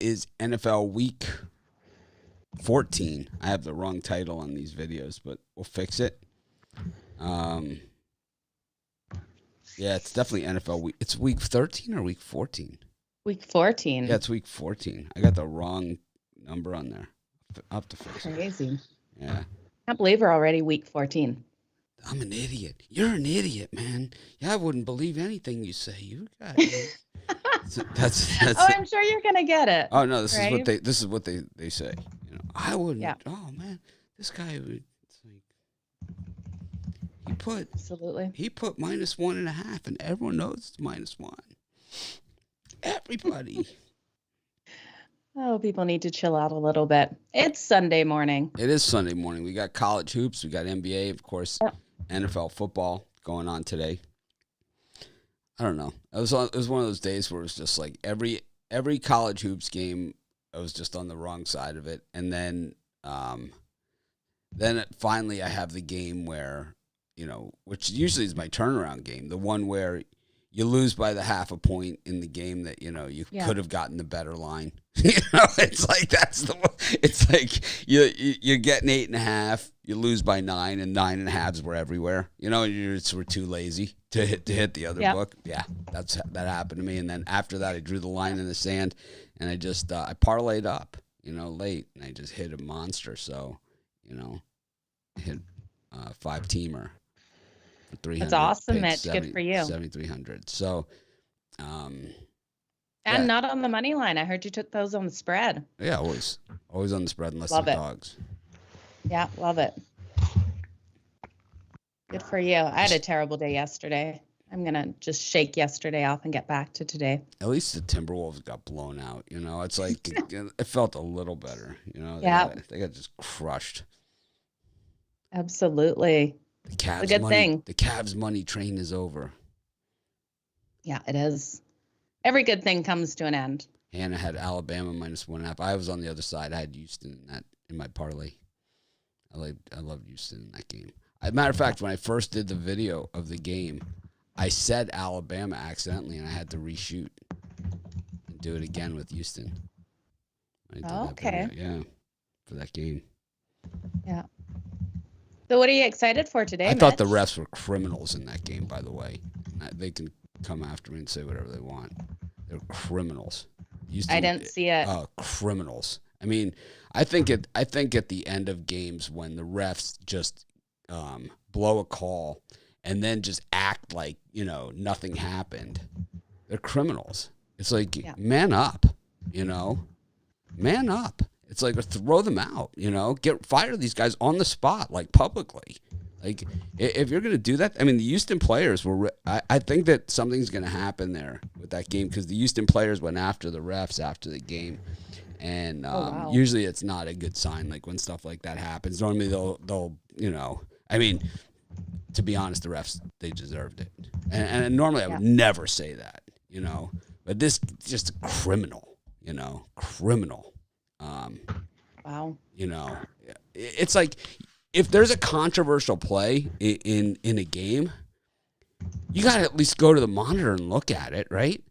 is NFL Week 14. I have the wrong title on these videos, but we'll fix it. Yeah, it's definitely NFL Week. It's Week 13 or Week 14? Week 14. Yeah, it's Week 14. I got the wrong number on there. I'll have to fix it. Crazy. Yeah. I can't believe we're already Week 14. I'm an idiot. You're an idiot, man. Yeah, I wouldn't believe anything you say. You guys. that's I'm sure you're gonna get it. Oh no, this right? is what they say. You know, I wouldn't. Yeah. Oh man, this guy would. Like, he put -1.5, and everyone knows it's -1. Everybody. Oh, people need to chill out a little bit. It's Sunday morning. It is Sunday morning. We got college hoops. We got NBA, of course. Yep. NFL football going on today. I don't know. It was one of those days where it was just like every college hoops game, I was just on the wrong side of it. And then finally I have the game where, you know, which usually is my turnaround game, the one where you lose by the half a point in the game that, you know, you could have gotten the better line. You know, it's like it's like you're getting 8.5, you lose by 9, and 9.5s were everywhere. You know, we're too lazy to hit the other book. Yeah, that happened to me. And then after that, I drew the line in the sand, and I just I parlayed up, you know, late, and I just hit a monster. So, you know, hit 5-teamer. 300. That's awesome, Mitch. Good for you. 7,300. So, and not on the money line. I heard you took those on the spread. Yeah, always on the spread unless they're dogs. Yeah, love it. Good for you. I had a terrible day yesterday. I'm gonna just shake yesterday off and get back to today. At least the Timberwolves got blown out. You know, it's like it felt a little better. You know, they got just crushed. Absolutely. The Cavs money train is over. Yeah, it is. Every good thing comes to an end. Hannah had Alabama -1.5. I was on the other side. I had Houston in my parlay. I loved Houston in that game. As a matter of fact, when I first did the video of the game, I said Alabama accidentally, and I had to reshoot and do it again with Houston. Okay. For that game. Yeah. So what are you excited for today, I thought the refs were criminals in that game, by the way. They can come after me and say whatever they want. They're criminals. I didn't see it. Criminals. I mean, I think at the end of games when the refs just blow a call and then just act like, you know, nothing happened, they're criminals. It's like, man up, you know? Man up. It's like, throw them out, you know, fire these guys on the spot, like publicly. Like, if you're going to do that, I mean, the Houston players were, I think that something's going to happen there with that game because the Houston players went after the refs after the game. And usually it's not a good sign, like when stuff like that happens. Normally they'll, you know, I mean, to be honest, the refs, they deserved it. And normally I would never say that, you know, but this just a criminal, you know, criminal. Wow. You know, it's like if there's a controversial play in a game, you got to at least go to the monitor and look at it, right?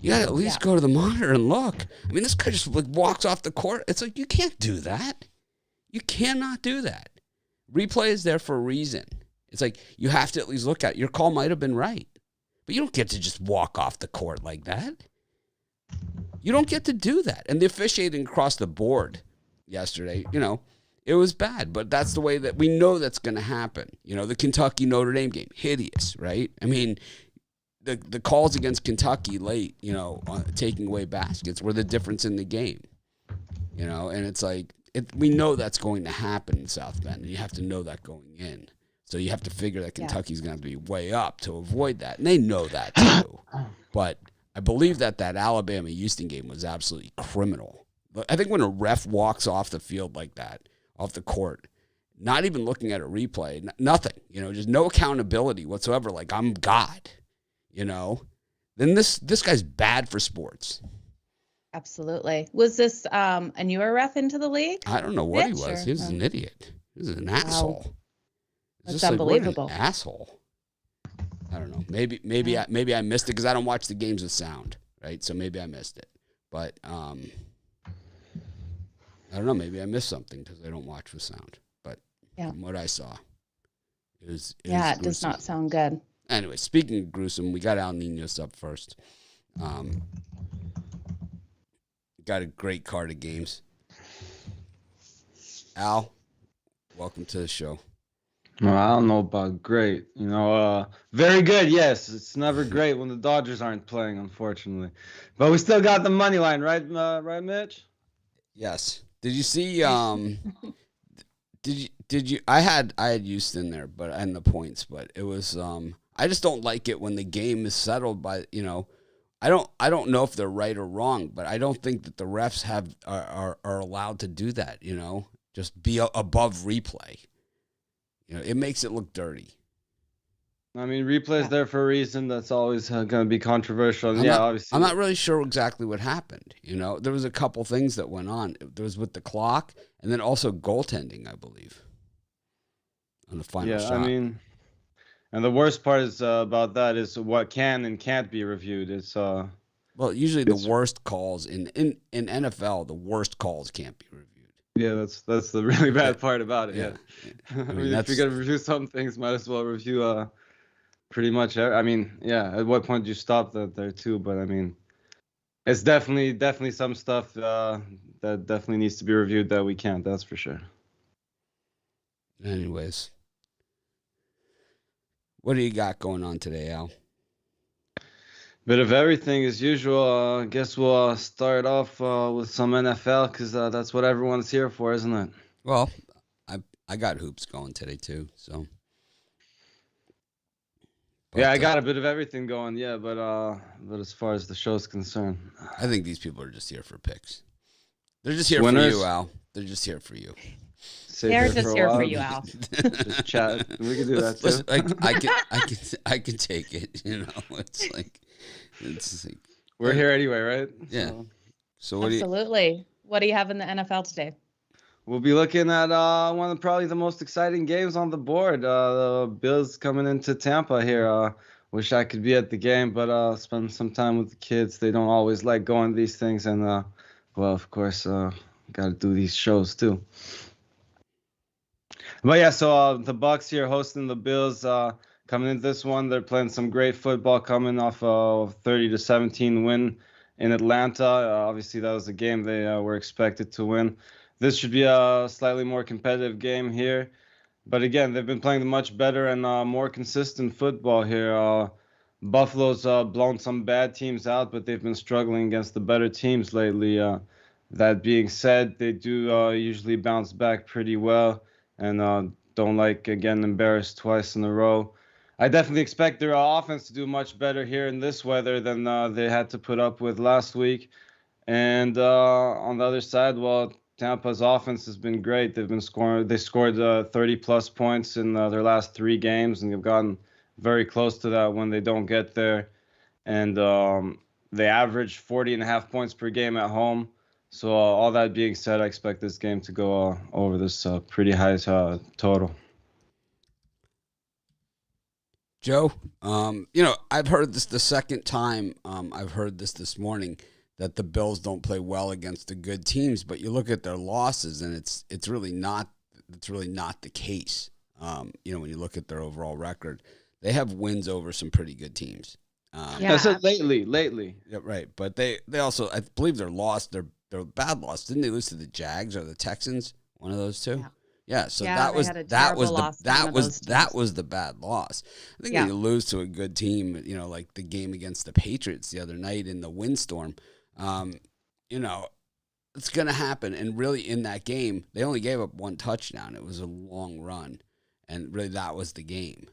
You got to at least go to the monitor and look. I mean, this guy just like walks off the court. It's like, you can't do that. You cannot do that. Replay is there for a reason. It's like, you have to at least look at it. Your call might have been right, but you don't get to just walk off the court like that. You don't get to do that. And the officiating across the board yesterday, you know, it was bad, but that's the way that we know that's going to happen. You know, the Kentucky Notre Dame game, hideous, right? I mean, the calls against Kentucky late, you know, taking away baskets were the difference in the game. You know, and it's like, we know that's going to happen in South Bend, and you have to know that going in. So you have to figure that Kentucky's going to be way up to avoid that. And they know that too. But I believe that Alabama-Houston game was absolutely criminal. I think when a ref walks off the field like that, off the court, not even looking at a replay, nothing, you know, just no accountability whatsoever, like I'm God, you know, then this guy's bad for sports. Absolutely. Was this a newer ref into the league? I don't know what he was. He was an idiot. He was an asshole. Wow. That's unbelievable. Like, what an asshole. I don't know. Maybe I missed it because I don't watch the games with sound, right? So maybe I missed it. But I don't know. Maybe I missed something because I don't watch with sound. But Yeah. from what I saw, it it does not sound good. Anyway, speaking of gruesome, we got Al Ninos up first. Got a great card of games. Al, welcome to the show. Well, I don't know about great. Very good. Yes, it's never great when the Dodgers aren't playing, unfortunately. But we still got the money line, right? Right, Mitch? Yes. Did you see? Did you? I had Houston there, but and the points, but it was. I just don't like it when the game is settled by. I don't know if they're right or wrong, but I don't think that the refs are allowed to do that. Just be above replay. It makes it look dirty. I mean, replay's there for a reason. That's always going to be controversial. Obviously. I'm not really sure exactly what happened. There was a couple things that went on. There was with the clock and then also goaltending, I believe, on the final shot. I mean, and the worst part is about that is what can and can't be reviewed. It's usually the worst calls in NFL, the worst calls can't be reviewed. Yeah, that's the really bad part about it. Yeah. I mean, if you're gonna review some things, might as well review pretty much. I mean, at what point do you stop that there too? But I mean, it's definitely some stuff that definitely needs to be reviewed that we can't. That's for sure. Anyways, what do you got going on today, Al? Bit of everything as usual. I guess we'll start off with some NFL because that's what everyone's here for, isn't it? Well, I got hoops going today too, so. But, I got a bit of everything going, but as far as the show's concerned, I think these people are just here for picks. They're just here for you, Al. They're just here for you. They're just here for you, Al. Just chat. We can do that too. I can take it. It's like we're here anyway, right? Yeah. So Absolutely. What do you have in the NFL today? We'll be looking at one of probably the most exciting games on the board. The Bills coming into Tampa here. Wish I could be at the game, but spend some time with the kids. They don't always like going to these things, and well, of course, got to do these shows too. But so the Bucs here hosting the Bills. Coming into this one, they're playing some great football, coming off a 30-17 win in Atlanta. Obviously, that was a game they were expected to win. This should be a slightly more competitive game here. But again, they've been playing much better and more consistent football here. Buffalo's blown some bad teams out, but they've been struggling against the better teams lately. That being said, they do usually bounce back pretty well and don't like getting embarrassed twice in a row. I definitely expect their offense to do much better here in this weather than they had to put up with last week. And on the other side, well, Tampa's offense has been great. They've been scoring. They scored 30-plus points in their last 3 games, and they've gotten very close to that when they don't get there. And they average 40.5 points per game at home. So all that being said, I expect this game to go over this pretty high total. Joe, I've heard this the second time. I've heard this morning that the Bills don't play well against the good teams, but you look at their losses and it's really not the case. When you look at their overall record, they have wins over some pretty good teams. So lately. Yeah, right. But they also, I believe their bad loss. Didn't they lose to the Jags or the Texans? One of those two. Yeah. Yeah, so that was the bad loss. I think when you lose to a good team, like the game against the Patriots the other night in the windstorm, it's going to happen. And really in that game, they only gave up 1 touchdown. It was a long run, and really that was the game.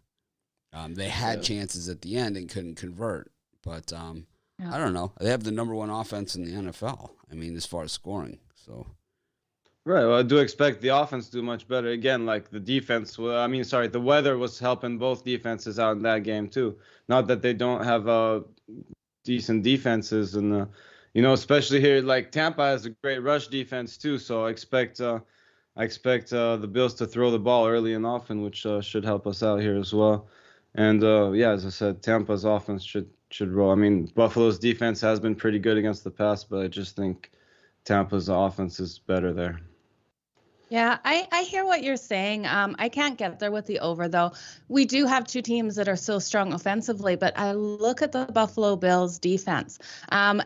They had chances at the end and couldn't convert, but I don't know. They have the number 1 offense in the NFL. I mean, as far as scoring, so. Right. Well, I do expect the offense to do much better. Again, like the defense. The weather was helping both defenses out in that game too. Not that they don't have decent defenses, and especially here, like Tampa has a great rush defense too. So I expect the Bills to throw the ball early and often, which should help us out here as well. And as I said, Tampa's offense should roll. I mean, Buffalo's defense has been pretty good against the pass, but I just think Tampa's offense is better there. Yeah, I hear what you're saying. I can't get there with the over, though. We do have two teams that are so strong offensively, but I look at the Buffalo Bills defense.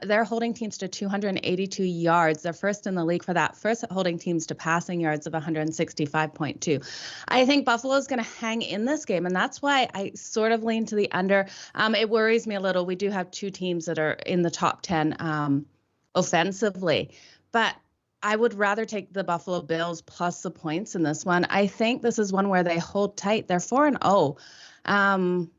They're holding teams to 282 yards. They're first in the league for that. First holding teams to passing yards of 165.2. I think Buffalo's going to hang in this game, and that's why I sort of lean to the under. It worries me a little. We do have two teams that are in the top 10 offensively, but I would rather take the Buffalo Bills plus the points in this one. I think this is one where they hold tight. They're 4-0,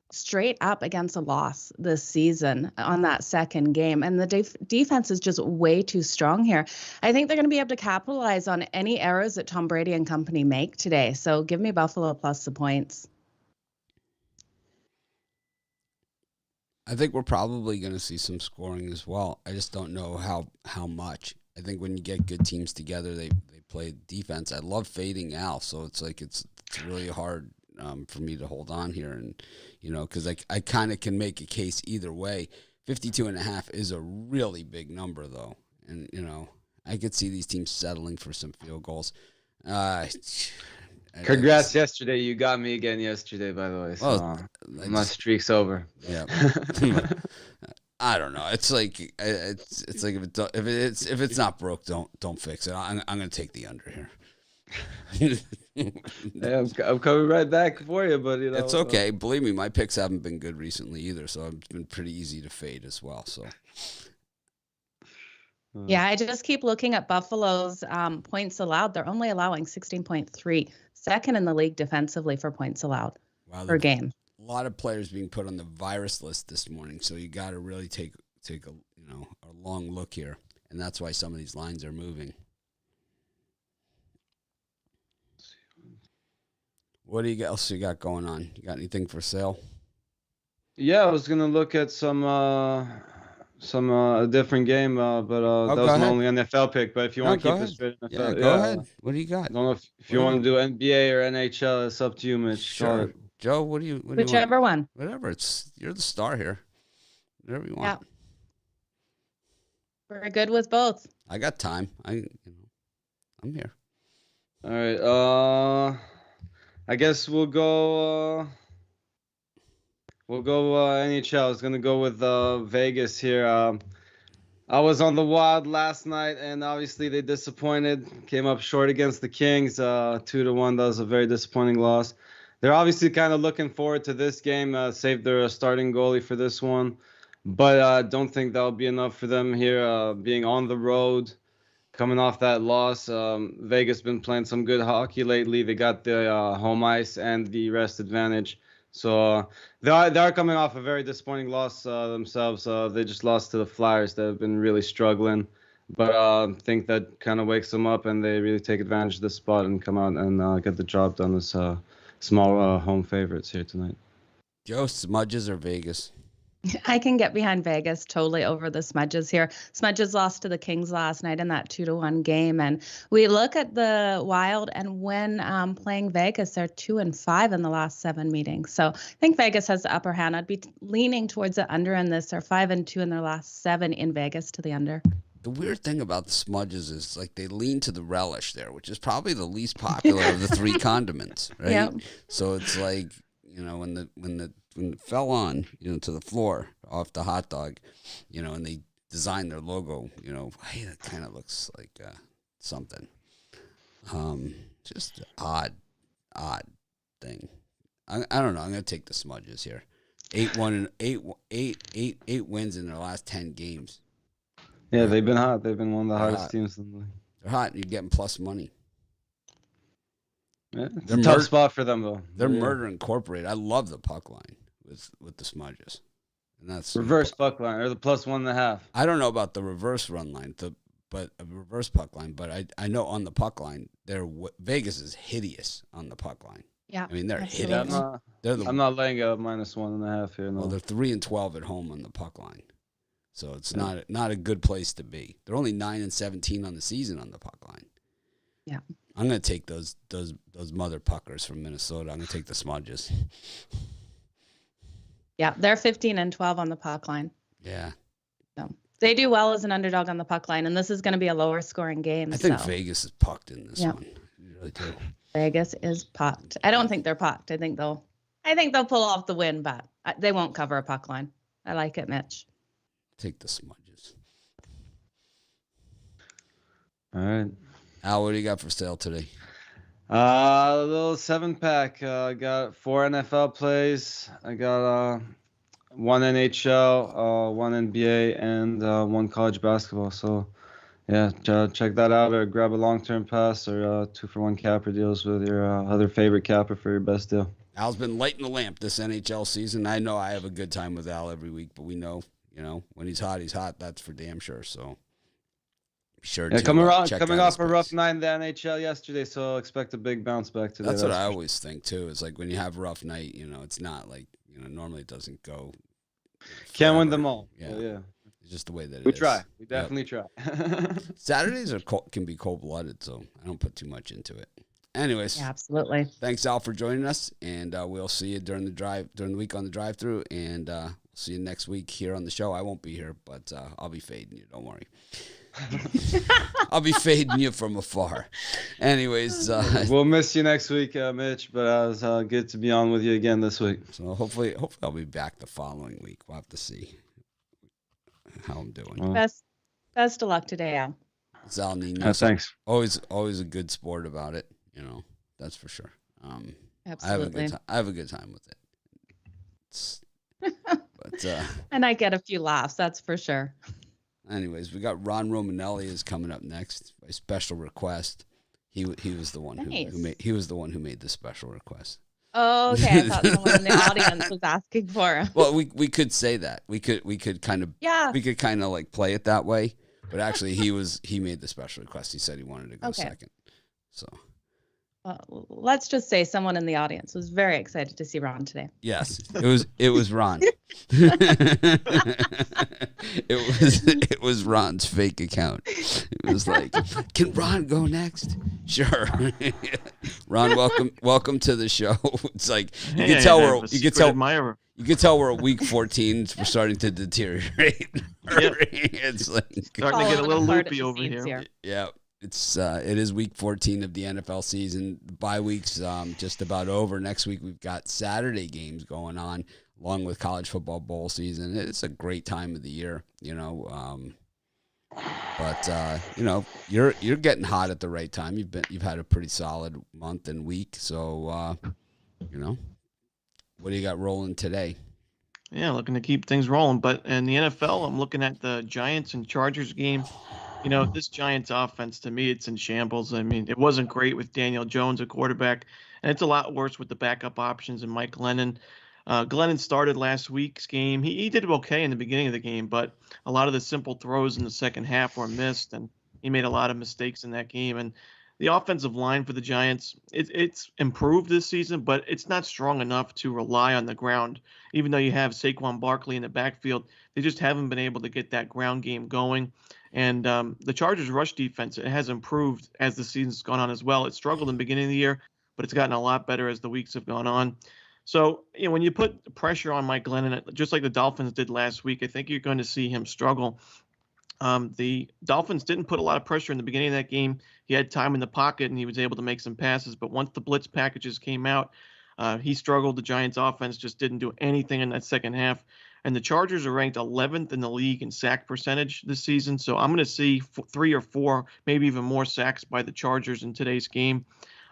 straight up against a loss this season on that second game. And the defense is just way too strong here. I think they're going to be able to capitalize on any errors that Tom Brady and company make today. So give me Buffalo plus the points. I think we're probably going to see some scoring as well. I just don't know how much. I think when you get good teams together, they play defense. I love fading Al, so it's like it's really hard for me to hold on here, and because I kind of can make a case either way. 52.5 is a really big number though, and I could see these teams settling for some field goals. Congrats yesterday. You got me again yesterday, by the way. So my streak's over. Yeah. I don't know. It's like if it's not broke, don't fix it. I'm gonna take the under here. Yeah, I'm coming right back for you, but it's okay. Believe me, my picks haven't been good recently either, so it's been pretty easy to fade as well. So. Yeah, I just keep looking at Buffalo's points allowed. They're only allowing 16.3, second in the league defensively for points allowed per game. A lot of players being put on the virus list this morning, so you got to really take a long look here, and that's why some of these lines are moving. What else you got going on? You got anything for sale? Yeah, I was gonna look at some a different game, but that was my only NFL pick. But if you want to keep it straight NFL, yeah, go ahead. What do you got? I don't know if you want to do NBA or NHL. It's up to you, Mitch. Sure. Joe, what do you Whichever one. Whatever. You're the star here. Whatever you want. Yeah. We're good with both. I got time. I'm here. All right. I guess we'll go NHL. I was gonna go with Vegas here. I was on the Wild last night, and obviously they disappointed. Came up short against the Kings, 2-1. That was a very disappointing loss. They're obviously kind of looking forward to this game. Save their starting goalie for this one, but I don't think that'll be enough for them here. Being on the road, coming off that loss, Vegas been playing some good hockey lately. They got the home ice and the rest advantage. So they are coming off a very disappointing loss themselves. They just lost to the Flyers that have been really struggling. But I think that kind of wakes them up, and they really take advantage of this spot and come out and get the job done as small home favorites here tonight. Joe, Smudges or Vegas? I can get behind Vegas totally over the Smudges here. Smudges lost to the Kings last night in that 2-1 game. And we look at the Wild, and when playing Vegas, they're 2-5 in the last 7 meetings. So I think Vegas has the upper hand. I'd be leaning towards the under in this. They're 5-2 in their last 7 in Vegas to the under. The weird thing about the Smudges is like they lean to the relish there, which is probably the least popular of the 3 condiments, right? Yep. So it's like, when it fell on, to the floor off the hot dog, and they designed their logo, hey, that kind of looks like something. Just odd thing. I don't know. I'm gonna take the Smudges here. 8 wins in their last 10 games. Yeah, they've been hot. They've been one of the hottest teams in the league. They're hot, and you're getting plus money. Yeah, it's a tough spot for them, though. They're Murder Incorporated. I love the puck line with the Smudges. And that's reverse puck line, or the plus 1.5. I don't know about the reverse run line, but a reverse puck line. But I know on the puck line, Vegas is hideous on the puck line. Yeah, I mean they're hideous. I'm not laying a minus 1.5 here. No. Well, they're 3-12 at home on the puck line, so it's not a good place to be. They're only 9-17 on the season on the puck line. Yeah, I'm gonna take those mother puckers from Minnesota. I'm gonna take the Smudges. Yeah, they're 15-12 on the puck line. Yeah. So They do well as an underdog on the puck line, and this is going to be a lower scoring game. I think Vegas is pucked in this one. You really do. Vegas is pucked. I don't think they're pucked. I think they'll pull off the win, but they won't cover a puck line. I like it, Mitch. Take the smudges. All right. Al, what do you got for sale today? A little 7-pack. I got 4 NFL plays. I got 1 NHL, 1 NBA, and 1 college basketball. So, yeah, check that out, or grab a long-term pass, or 2-for-1 capper deals with your other favorite capper for your best deal. Al's been lighting the lamp this NHL season. I know I have a good time with Al every week, but we know, when he's hot, that's for damn sure. So be sure to coming off a rough night in the NHL yesterday, so expect a big bounce back today. That's what I always think too. It's like when you have a rough night, it's not like normally it doesn't go. Can't win them all. Yeah. Yeah. It's just the way that it is. We try. We definitely try. Saturdays can be cold-blooded, so I don't put too much into it. Anyways, yeah, absolutely. Thanks, Al, for joining us, and we'll see you during the week on the drive-through, and we'll see you next week here on the show. I won't be here, but I'll be fading you. Don't worry. I'll be fading you from afar. Anyways, we'll miss you next week, Mitch, but it was good to be on with you again this week. So hopefully I'll be back the following week. We'll have to see how I'm doing. Best of luck today, Al. Zal Nino. Thanks. Always a good sport about it. That's for sure. Absolutely. I have a good time with it. But and I get a few laughs, that's for sure. Anyways, we got Ron Romanelli is coming up next by special request. He was the one who made the special request. Oh, okay. I thought someone in the audience was asking for him. Well, we could say that. We could kind of like play it that way, but actually he made the special request. He said he wanted to go second. So let's just say someone in the audience was very excited to see Ron today. Yes, it was Ron. it was Ron's fake account. It was like, can Ron go next? Sure. Ron, welcome to the show. It's like you can tell we're at week 14. We're starting to deteriorate. It's like starting to get a little loopy over here. Yeah. It is week 14 of the NFL season. The bye week's just about over. Next week we've got Saturday games going on, along with college football bowl season. It's a great time of the year, But you're getting hot at the right time. You've had a pretty solid month and week. So what do you got rolling today? Yeah, looking to keep things rolling. But in the NFL, I'm looking at the Giants and Chargers game. This Giants offense, to me, it's in shambles. I mean, it wasn't great with Daniel Jones at quarterback, and it's a lot worse with the backup options and Mike Glennon. Glennon started last week's game. He did okay in the beginning of the game, but a lot of the simple throws in the second half were missed, and he made a lot of mistakes in that game. And the offensive line for the Giants, it's improved this season, but it's not strong enough to rely on the ground. Even though you have Saquon Barkley in the backfield, they just haven't been able to get that ground game going. And the Chargers' rush defense, it has improved as the season's gone on as well. It struggled in the beginning of the year, but it's gotten a lot better as the weeks have gone on. So, when you put pressure on Mike Glennon, just like the Dolphins did last week, I think you're going to see him struggle. The Dolphins didn't put a lot of pressure in the beginning of that game. He had time in the pocket, and he was able to make some passes. But once the blitz packages came out, he struggled. The Giants' offense just didn't do anything in that second half. And the Chargers are ranked 11th in the league in sack percentage this season. So I'm going to see 3 or 4, maybe even more sacks by the Chargers in today's game.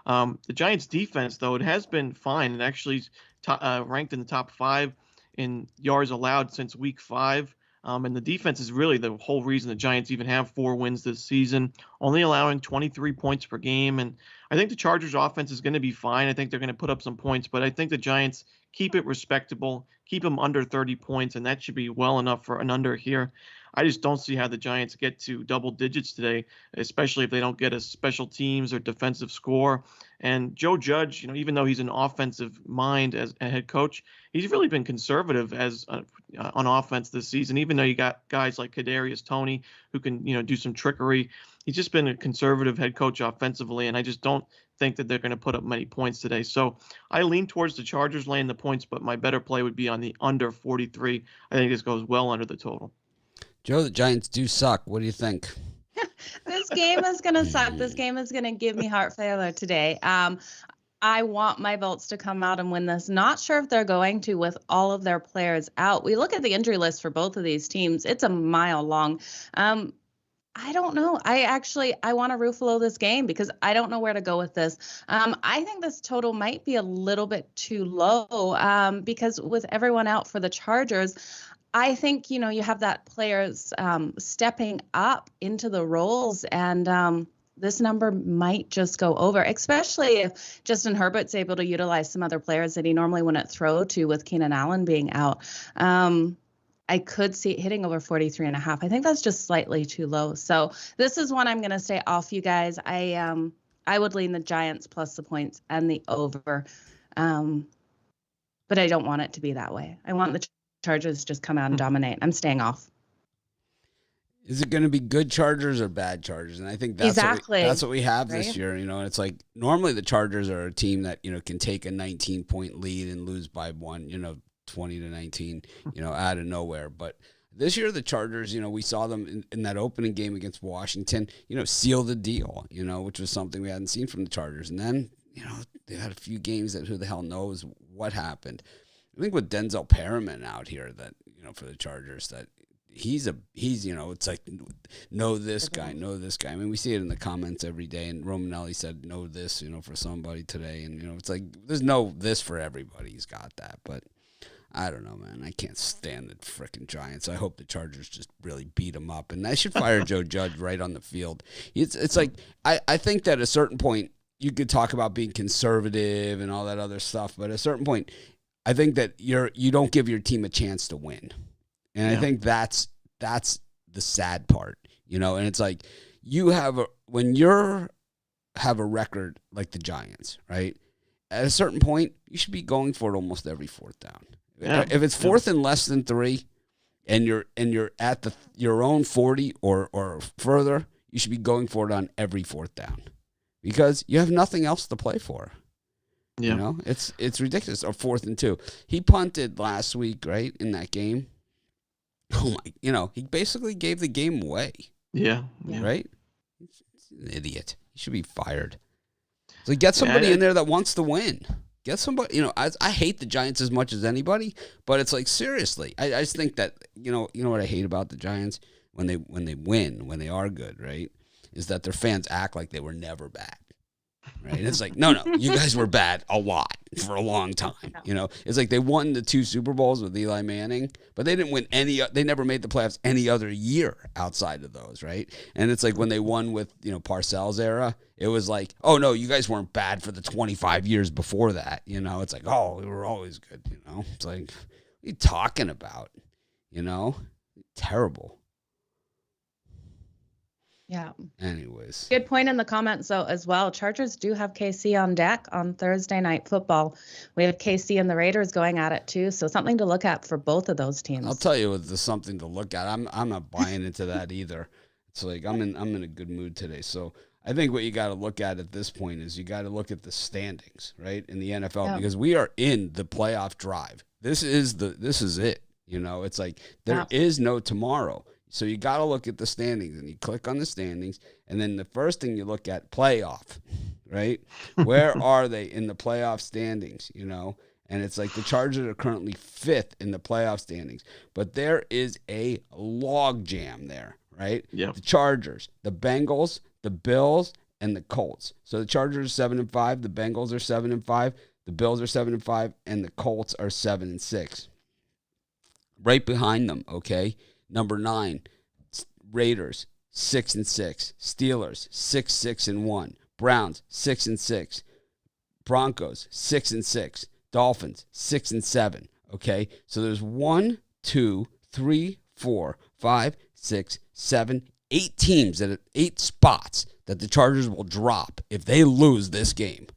The Giants' defense, though, it has been fine. It actually ranked in the top 5 in yards allowed since week 5. And the defense is really the whole reason the Giants even have 4 wins this season, only allowing 23 points per game. And I think the Chargers' offense is going to be fine. I think they're going to put up some points, but I think the Giants keep it respectable, keep them under 30 points, and that should be well enough for an under here. I just don't see how the Giants get to double digits today, especially if they don't get a special teams or defensive score. And Joe Judge, even though he's an offensive mind as a head coach, he's really been conservative as on offense this season. Even though you got guys like Kadarius Toney who can do some trickery, he's just been a conservative head coach offensively, and I just don't think that they're going to put up many points today. So I lean towards the Chargers laying the points, but my better play would be on the under 43. I think this goes well under the total. Joe, the Giants do suck. What do you think? This game is going to suck. This game is going to give me heart failure today. I want my Bolts to come out and win this. Not sure if they're going to with all of their players out. We look at the injury list for both of these teams. It's a mile long. I don't know. I want to Ruffalo this game because I don't know where to go with this. I think this total might be a little bit too low because with everyone out for the Chargers, I think, you have that players stepping up into the roles and this number might just go over, especially if Justin Herbert's able to utilize some other players that he normally wouldn't throw to with Keenan Allen being out. I could see it hitting over 43.5. I think that's just slightly too low. So this is one I'm going to stay off, you guys. I would lean the Giants plus the points and the over. But I don't want it to be that way. I want the Chargers to just come out and dominate. I'm staying off. Is it going to be good Chargers or bad Chargers? And I think that's that's what we have this year. And it's like normally the Chargers are a team that, can take a 19-point lead and lose by 20-19, out of nowhere. But this year the Chargers, we saw them in that opening game against Washington, seal the deal, which was something we hadn't seen from the Chargers. And then, they had a few games that who the hell knows what happened. I think with Denzel Perriman out here that, for the Chargers that, he's it's like know this guy. I mean, we see it in the comments every day, and Romanelli said know this, for somebody today, and it's like there's no this for everybody. He's got that, but I don't know, man. I can't stand the frickin' Giants. I hope the Chargers just really beat them up, and I should fire Joe Judge right on the field. It's like I think that at a certain point you could talk about being conservative and all that other stuff, but at a certain point, I think that you don't give your team a chance to win. And I think that's the sad part, and it's like when you have a record like the Giants, right? At a certain point, you should be going for it almost every fourth down. Yeah. If it's fourth and less than 3 and you're at your own 40 or further, you should be going for it on every fourth down because you have nothing else to play for. Yeah. It's ridiculous. Or 4th and 2. He punted last week, right, in that game. Oh my! He basically gave the game away. Yeah. Right? He's an idiot. He should be fired. So get somebody in there that wants to win. Get somebody. I hate the Giants as much as anybody, but it's like seriously. I just think that you know what I hate about the Giants when they win, when they are good, right? Is that their fans act like they were never bad. Right? And it's like, no, you guys were bad a lot for a long time. It's like they won the 2 Super Bowls with Eli Manning, but they didn't win they never made the playoffs any other year outside of those, right? And it's like when they won with, Parcells era, it was like, oh no, you guys weren't bad for the 25 years before that. It's like, oh, we were always good, It's like, what are you talking about? Terrible. Yeah. Anyways. Good point in the comments, though, as well. Chargers do have KC on deck on Thursday Night Football. We have KC and the Raiders going at it, too. So something to look at for both of those teams. I'll tell you, there's something to look at. I'm not buying into that either. It's like I'm in a good mood today. So I think what you got to look at this point is you got to look at the standings, right, in the NFL, because we are in the playoff drive. This is it. It's like there is no tomorrow. So you got to look at the standings, and you click on the standings, and then the first thing you look at, playoff, right? Where are they in the playoff standings, And it's like the Chargers are currently 5th in the playoff standings, but there is a log jam there, right? Yep. The Chargers, the Bengals, the Bills, and the Colts. So the Chargers are 7-5, the Bengals are 7-5, the Bills are 7-5, and the Colts are 7-6. Right behind them, okay? Number 9, Raiders, 6-6. Steelers, 6-6-1. Browns, 6-6. Broncos, 6-6. Dolphins, 6-7. Okay, so there's 1, 2, 3, 4, 5, 6, 7, 8 teams at 8 spots that the Chargers will drop if they lose this game.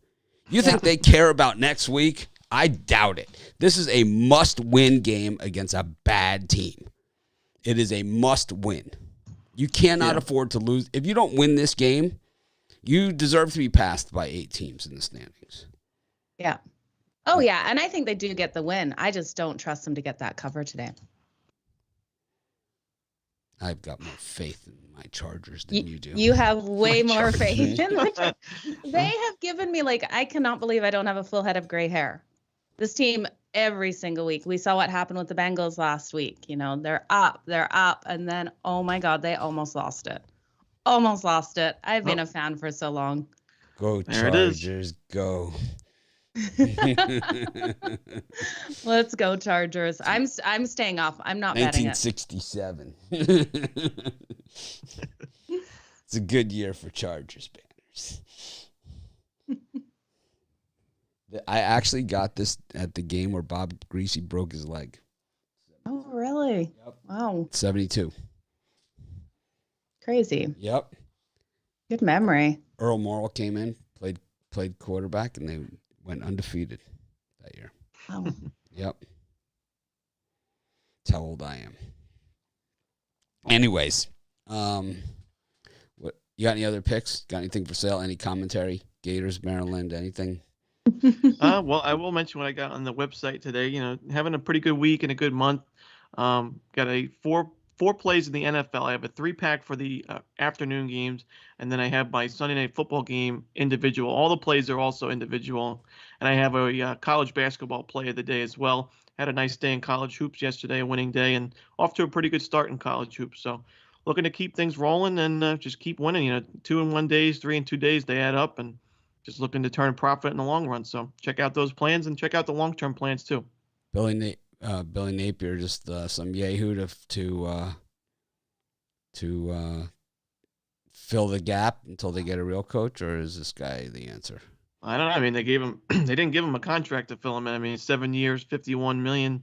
You think they care about next week? I doubt it. This is a must-win game against a bad team. It is a must-win. You cannot afford to lose. If you don't win this game, you deserve to be passed by 8 teams in the standings. Yeah. Oh, yeah, and I think they do get the win. I just don't trust them to get that cover today. I've got more faith in my Chargers than you do. You have way My more Chargers. faith in the They have given me, like, I cannot believe I don't have a full head of gray hair. This team, every single week, we saw what happened with the Bengals last week. You know, they're up, and then, oh my God, they almost lost it. Almost lost it. I've been a fan for so long. Go There it is. Chargers, go. Let's go Chargers. I'm staying off. I'm not betting it. 1967. It's a good year for Chargers banners. I actually got this at the game where Bob Greasy broke his leg. Oh, really? Yep. Wow. 72. Crazy. Yep. Good memory. Earl Morrall came in, played quarterback, and they went undefeated that year. Wow. Yep. That's how old I am. Anyways, what you got any other picks? Got anything for sale? Any commentary? Gators, Maryland, anything? Well, I will mention what I got on the website today. You know, having a pretty good week and a good month. Got a four plays in the NFL. I have a 3-pack for the afternoon games, and then I have my Sunday night football game individual. All the plays are also individual, and I have a college basketball play of the day as well. Had a nice day in college hoops yesterday, a winning day, and off to a pretty good start in college hoops. So looking to keep things rolling and just keep winning. You know, 2-in-1 days, 3-in-2 days, they add up, and just looking to turn a profit in the long run. So check out those plans and check out the long-term plans too. Billy Napier, just some yahoo to fill the gap until they get a real coach, or is this guy the answer? I don't know. I mean, they didn't give him a contract to fill him in. I mean, 7 years, $51 million.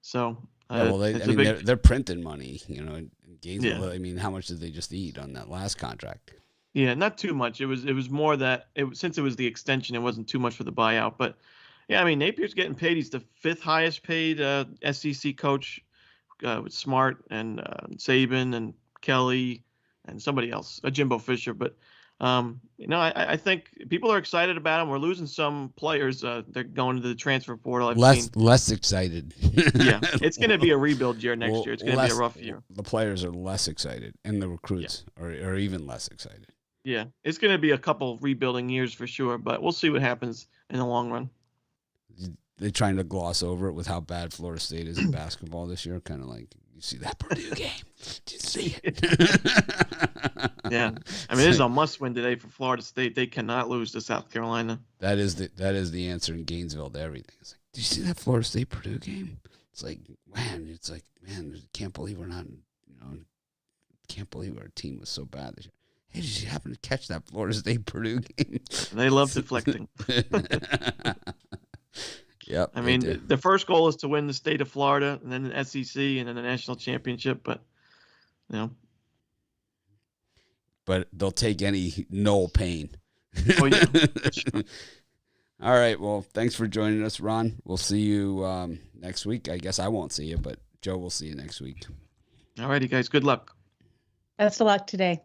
So they're printing money, you know. In Gainesville, Yeah. I mean, how much did they just eat on that last contract? Yeah, not too much. It was more that since it was the extension, it wasn't too much for the buyout. But yeah, I mean, Napier's getting paid. He's the 5th highest paid SEC coach with Smart and Saban and Kelly and somebody else, Jimbo Fisher. But you know, I think people are excited about him. We're losing some players. They're going to the transfer portal. Less excited. Yeah, it's going to be a rebuild year next year. It's going to be a rough year. The players are less excited, and the recruits are even less excited. Yeah, it's going to be a couple rebuilding years for sure, but we'll see what happens in the long run. They're trying to gloss over it with how bad Florida State is in basketball this year. Kind of like, you see that Purdue game? Did you see it? Yeah, I mean, this is a must-win today for Florida State. They cannot lose to South Carolina. That is the answer in Gainesville to everything. It's like, did you see that Florida State Purdue game? It's like, man, can't believe we're not, you know, can't believe our team was so bad this year. Hey, did you happen to catch that Florida State Purdue game? They love deflecting. Yep. I mean, the first goal is to win the state of Florida, and then the SEC, and then the national championship. But you know, but they'll take any Noel Payne. Oh yeah. All right. Well, thanks for joining us, Ron. We'll see you next week. I guess I won't see you, but Joe will see you next week. All righty, guys. Good luck. Best of luck today.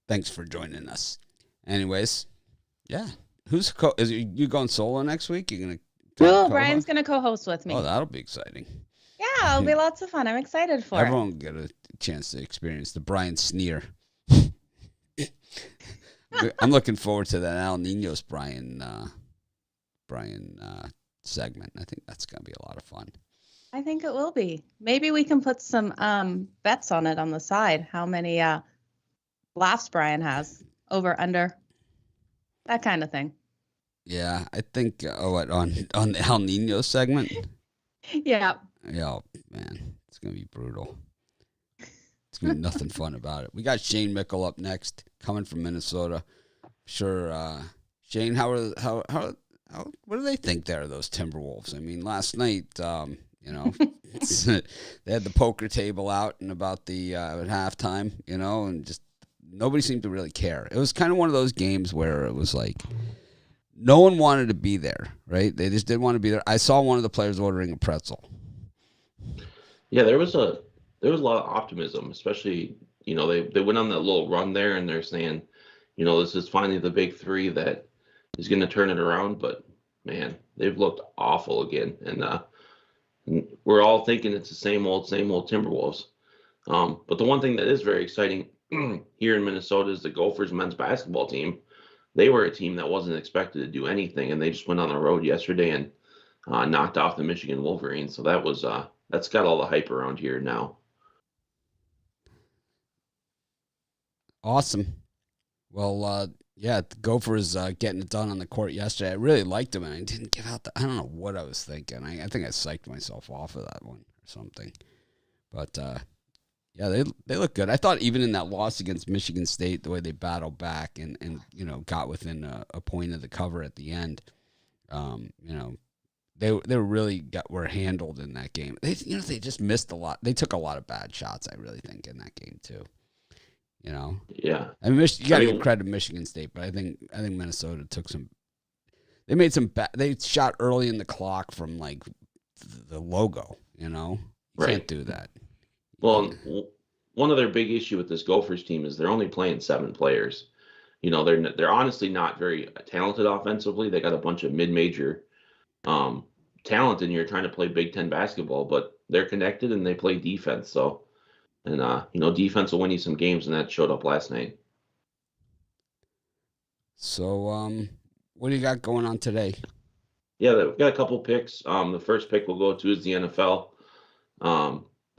Thanks for joining us. Anyways, yeah. Is you going solo next week? You're gonna. Brian's gonna co-host with me. Oh, that'll be exciting. Yeah, it'll be lots of fun. I'm excited for Everyone will get a chance to experience the Brian sneer. I'm looking forward to that Al Nino's Brian segment. I think that's gonna be a lot of fun. I think it will be. Maybe we can put some bets on it on the side. How many laughs Brian has, over, under, that kind of thing. Yeah, I think on the El Nino segment. Yeah. Yeah, man, it's gonna be brutal. It's gonna be nothing fun about it. We got Shane Mickle up next, coming from Minnesota. Sure, Shane, what do they think there, those Timberwolves? I mean, last night, you know, they had the poker table out and about the at halftime, you know, and just nobody seemed to really care. It was kind of one of those games where it was like, no one wanted to be there, right? They just didn't want to be there. I saw one of the players ordering a pretzel. Yeah, there was a lot of optimism, especially, you know, they went on that little run there and they're saying, you know, this is finally the big three that is going to turn it around. But man, they've looked awful again, and we're all thinking it's the same old Timberwolves. But the one thing that is very exciting here in Minnesota is the Gophers men's basketball team. They were a team that wasn't expected to do anything, and they just went on the road yesterday and knocked off the Michigan Wolverines. So that's got all the hype around here now. Awesome. Well, yeah, the Gophers getting it done on the court yesterday. I really liked them, and I didn't give out I don't know what I was thinking. I think I psyched myself off of that one or something. But, yeah, they look good. I thought even in that loss against Michigan State, the way they battled back and got within a point of the cover at the end, they really were handled in that game. They just missed a lot. They took a lot of bad shots, I really think, in that game too. Yeah. I mean, you got to give credit to Michigan State, but I think Minnesota took some. They made some. They shot early in the clock from like the logo. You Right. can't do that. Well, one other big issue with this Gophers team is they're only playing 7 players. They're honestly not very talented offensively. They got a bunch of mid-major talent in here trying to play Big Ten basketball, but they're connected and they play defense. So, and defense will win you some games, and that showed up last night. So, what do you got going on today? Yeah, we've got a couple picks. The first pick we'll go to is the NFL.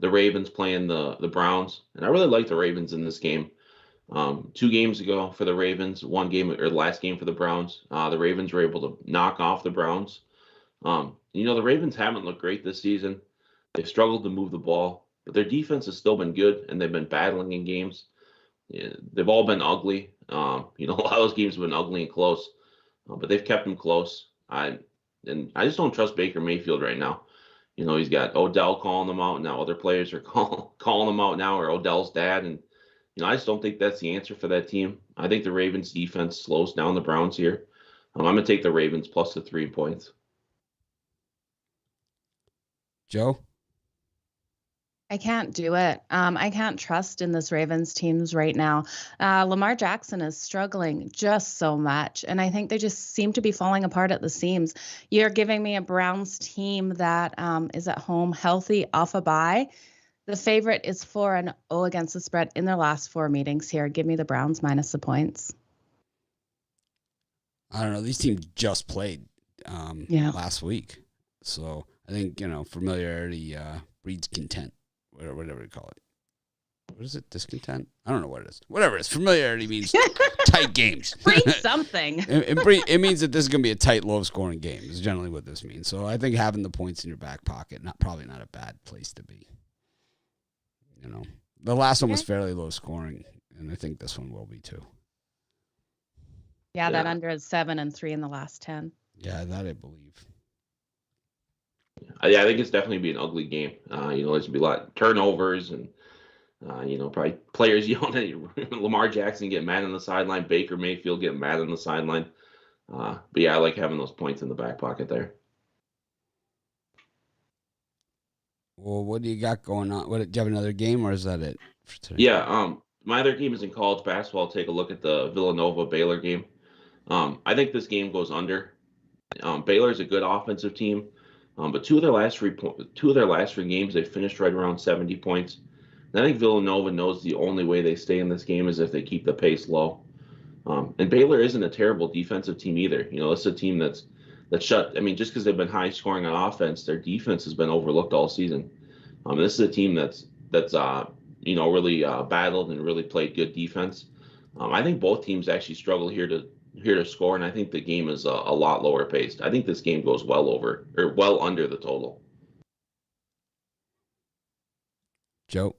The Ravens playing the Browns, and I really like the Ravens in this game. 2 games ago for the Ravens, last game for the Browns, the Ravens were able to knock off the Browns. The Ravens haven't looked great this season. They've struggled to move the ball, but their defense has still been good, and they've been battling in games. Yeah, they've all been ugly. A lot of those games have been ugly and close, but they've kept them close. I just don't trust Baker Mayfield right now. He's got Odell calling them out now. Other players are calling them out now, or Odell's dad, and I just don't think that's the answer for that team. I think the Ravens defense slows down the Browns here. I'm going to take the Ravens plus the 3 points. Joe? I can't do it. I can't trust in this Ravens teams right now. Lamar Jackson is struggling just so much, and I think they just seem to be falling apart at the seams. You're giving me a Browns team that is at home, healthy, off a bye. The favorite is 4-0 against the spread in their last 4 meetings here. Give me the Browns minus the points. I don't know. These teams just played last week. So I think, familiarity breeds content, whatever you call it. What is it? Discontent? I don't know what it is. Whatever it is. Familiarity means tight games. Breed something. It means that this is going to be a tight, low-scoring game is generally what this means. So I think having the points in your back pocket, probably not a bad place to be. The last one was fairly low-scoring, and I think this one will be too. Yeah, that under is 7 and 3 in the last 10. Yeah, that I believe. Yeah, I think it's definitely be an ugly game. There's going to be a lot of turnovers and, probably players yelling at Lamar Jackson getting mad on the sideline, Baker Mayfield getting mad on the sideline. But yeah, I like having those points in the back pocket there. Well, what do you got going on? Do you have another game, or is that it for today? Yeah, my other game is in college basketball. I'll take a look at the Villanova-Baylor game. I think this game goes under. Baylor is a good offensive team, but two of their last 3 games, they finished right around 70 points. And I think Villanova knows the only way they stay in this game is if they keep the pace low. And Baylor isn't a terrible defensive team either. It's a team that's shut. I mean, just because they've been high scoring on offense, their defense has been overlooked all season. This is a team that's really battled and really played good defense. I think both teams actually struggle here to score, and I think the game is a lot lower paced. I think this game goes well under the total. Joe?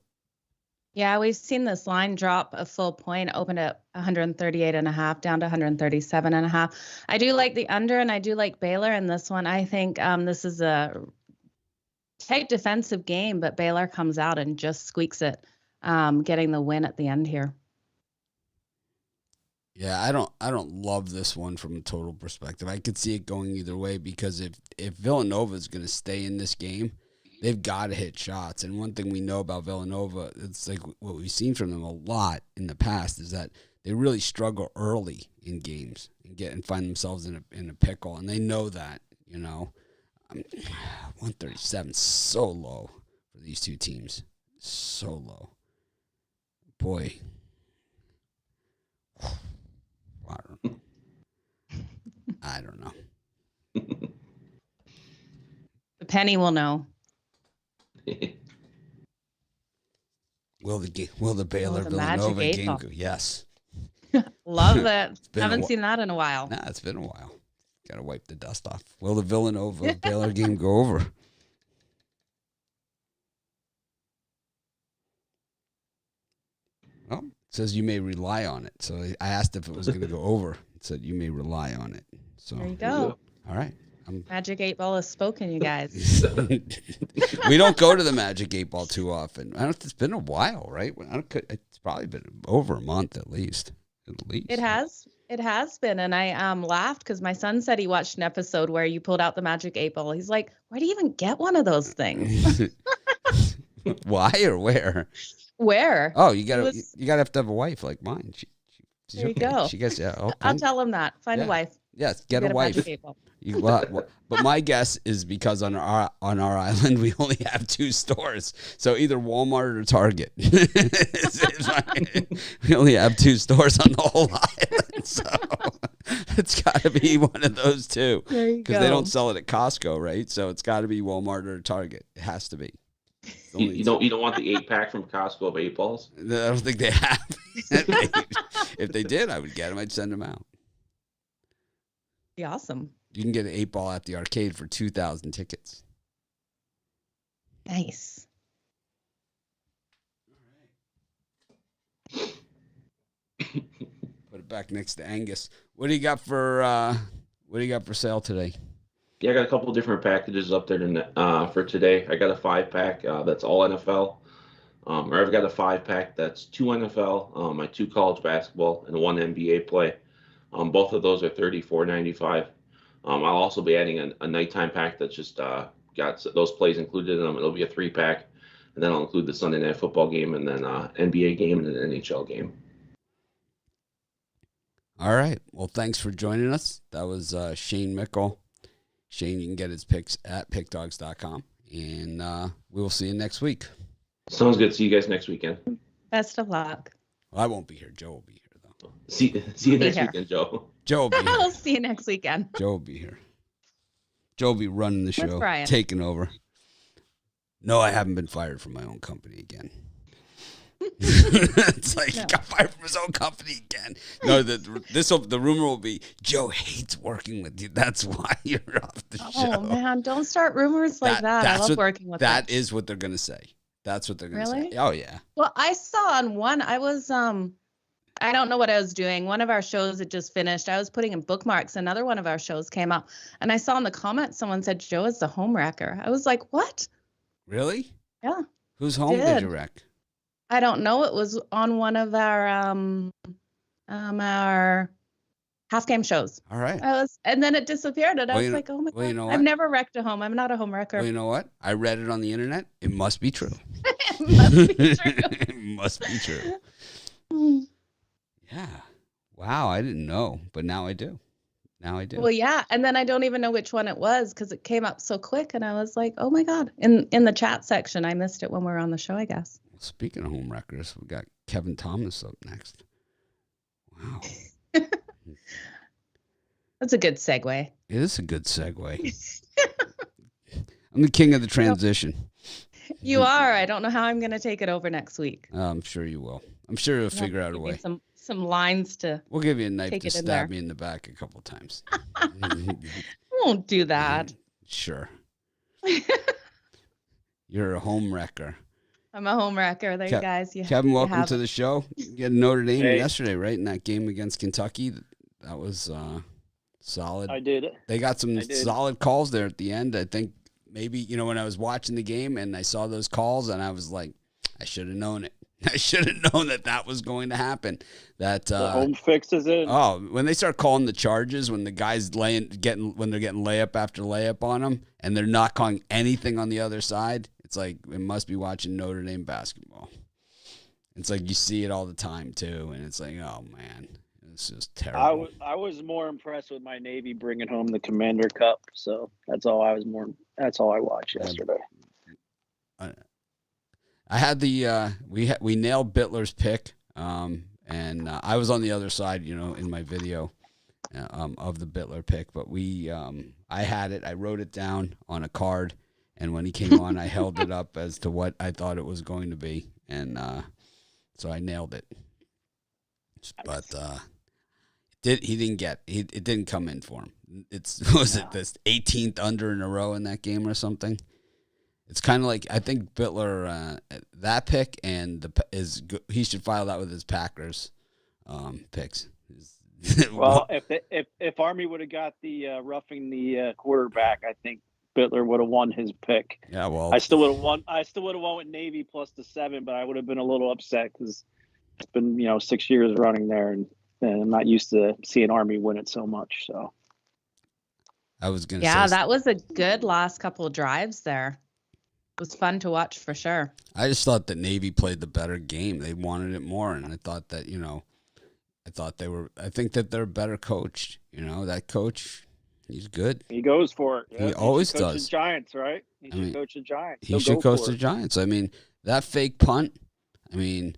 Yeah, we've seen this line drop a full point, open at 138.5 down to 137.5. I do like the under, and I do like Baylor in this one. I think this is a tight defensive game, but Baylor comes out and just squeaks it, getting the win at the end here. Yeah, I don't love this one from a total perspective. I could see it going either way because if Villanova is going to stay in this game, they've got to hit shots. And one thing we know about Villanova, it's like what we've seen from them a lot in the past, is that they really struggle early in games and find themselves in a pickle. And they know that, 137 so low for these two teams, so low. boy. I don't know. The penny will know. Will the Baylor the Villanova Magic 8 game Ball. go? Yes. Love it. been a Haven't wh- seen that in a while. Nah, it's been a while. Got to wipe the dust off. Will the Villanova Baylor game go over? Well, it says you may rely on it. So I asked if it was going to go over. It said you may rely on it. So There you go. all right. Magic 8 Ball has spoken, you guys. We don't go to the Magic 8 Ball too often. It's been a while, right? It's probably been over a month at least. It has been. And I laughed because my son said he watched an episode where you pulled out the Magic 8 Ball. He's like, where do you even get one of those things? Why or where? Where? Oh, you gotta have to have a wife like mine. There you go. She gets okay. I'll tell him that. Find a wife. Yes, get a wife. Magic 8 Ball. But my guess is because on our island we only have 2 stores, so either Walmart or Target. We only have 2 stores on the whole island, so it's got to be one of those 2. Because they don't sell it at Costco, right? So it's got to be Walmart or Target. It has to be. You don't want the 8-pack from Costco of 8 balls? I don't think they have. If they did, I would get them. I'd send them out. Be awesome. You can get an 8 ball at the arcade for 2,000 tickets. Nice. Put it back next to Angus. What do you got for sale today? Yeah, I got a couple different packages up there for today. I got a 5-pack that's all NFL. Or I've got a 5-pack that's 2 NFL, my 2 college basketball, and 1 NBA play. Both of those are $34.95. I'll also be adding a nighttime pack that's just got those plays included in them. It'll be a 3-pack, and then I'll include the Sunday Night Football game, and then NBA game, and an NHL game. All right. Well, thanks for joining us. That was Shane Mickle. Shane, you can get his picks at pickdogs.com, and we will see you next week. Sounds good. See you guys next weekend. Best of luck. Well, I won't be here. Joe will be here, though. See you next weekend, Joe. Joe will be here. I'll see you next weekend. Joe will be here. Joe will be running the show, Brian. taking over. No, I haven't been fired from my own company again. It's like he got fired from his own company again. No, the rumor will be Joe hates working with you. That's why you're off the show. Oh man, don't start rumors like that. I love working with them. That is what they're gonna say. That's what they're gonna Really? say. Oh yeah. Well, I saw on one. I was I don't know what I was doing. One of our shows had just finished. I was putting in bookmarks. Another one of our shows came up, and I saw in the comments someone said Joe is the home wrecker. I was like, what? Really? Yeah. Whose home did you wreck? I don't know. It was on one of our half game shows. All right. And then it disappeared, and I was like, oh my god, you know I've never wrecked a home. I'm not a home wrecker. Well, you know what? I read it on the internet. It must be true. It must be true. It must be true. Yeah. Wow, I didn't know, but now I do. Now I do. Well, yeah, and then I don't even know which one it was because it came up so quick, and I was like, oh my god. In the chat section, I missed it when we were on the show, I guess. Speaking of home wreckers, we got Kevin Thomas up next. Wow. That's a good segue. It is a good segue. I'm the king of the transition. You are. I don't know how I'm going to take it over next week. I'm sure you will. I'm sure you'll figure out a way. Some lines to. We'll give you a knife take to it in stab there. me in the back a couple times. Won't do that. Sure. You're a home wrecker. I'm a home wrecker. There, you guys. Kevin, welcome to the show. You had Notre Dame Hey. yesterday, right? In that game against Kentucky. That was solid. I did. They got some solid calls there at the end. I think maybe, when I was watching the game and I saw those calls and I was like, I should have known it. I should have known that was going to happen. That The home fix is in. Oh, when they start calling the charges, when the guys when they're getting layup after layup on them and they're not calling anything on the other side, it's like it must be watching Notre Dame basketball. It's like you see it all the time too, and it's like, oh man, it's just terrible. I was more impressed with my Navy bringing home the Commander Cup, so that's all I watched yesterday. I had the we nailed Bitler's pick, and I was on the other side, in my video of the Bitler pick. But I had it. I wrote it down on a card, and when he came on, I held it up as to what I thought it was going to be, and so I nailed it. But he didn't get it didn't come in for him. It this 18th under in a row in that game or something? It's kind of like, I think Bitler, that pick he should file that with his Packers picks. Well, if Army would have got the roughing the quarterback, I think Bitler would have won his pick. Yeah, well, I still would have won. I still would have won with Navy plus the 7, but I would have been a little upset because it's been 6 years running there, and I'm not used to seeing Army win it so much. So I was gonna. Yeah, that was a good last couple of drives there. It was fun to watch for sure. I just thought that Navy played the better game. They wanted it more, and I thought that I think that they're better coached. That coach, he's good. He goes for it. Yeah. He always coach does. The Giants, right? He should coach the Giants. He should coach the Giants. I mean, that fake punt. I mean,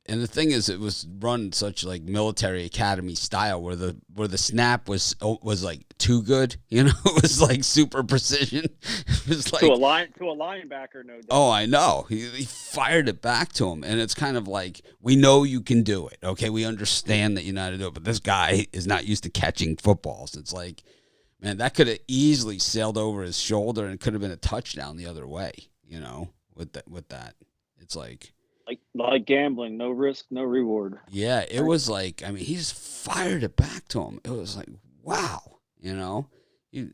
and the thing is, it was run such like military academy style, where the snap was like too good. It was like super precision. It was like to a linebacker, no doubt. Oh, I know. He fired it back to him, and it's kind of like, we know you can do it. Okay, we understand that you know how to do it, but this guy is not used to catching footballs. It's like, man, that could have easily sailed over his shoulder and could have been a touchdown the other way. With that, it's like gambling, no risk, no reward. Yeah, it was like, I mean, he just fired it back to him. It was like, wow, you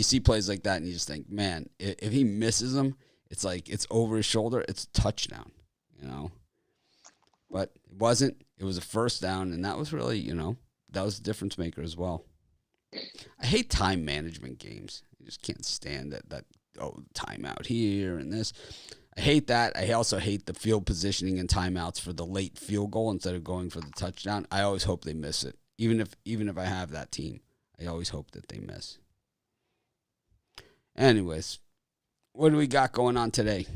see plays like that and you just think, man, if he misses them, it's like it's over his shoulder, it's a touchdown, But it wasn't. It was a first down, and that was really, that was a difference maker as well. I hate time management games. I just can't stand that timeout here and this. I hate that. I also hate the field positioning and timeouts for the late field goal instead of going for the touchdown. I always hope they miss it. Even if I have that team, I always hope that they miss. Anyways, what do we got going on today?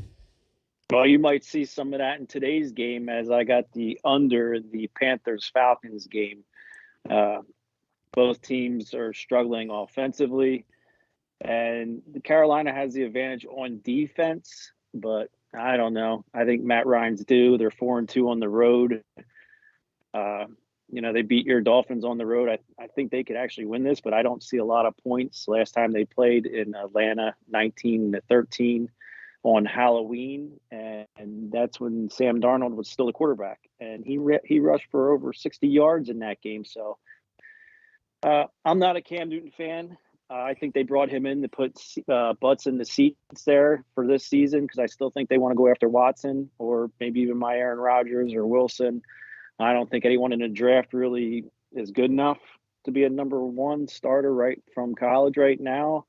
Well, you might see some of that in today's game, as I got the under the Panthers-Falcons game. Both teams are struggling offensively, and Carolina has the advantage on defense, but I don't know. I think Matt Ryan's due. They're 4-2 on the road. They beat your Dolphins on the road. I think they could actually win this, but I don't see a lot of points. Last time they played in Atlanta, 19-13 on Halloween, and that's when Sam Darnold was still the quarterback, and he rushed for over 60 yards in that game. So I'm not a Cam Newton fan. I think they brought him in to put butts in the seats there for this season, because I still think they want to go after Watson or maybe even my Aaron Rodgers or Wilson. I don't think anyone in the draft really is good enough to be a number one starter right from college right now.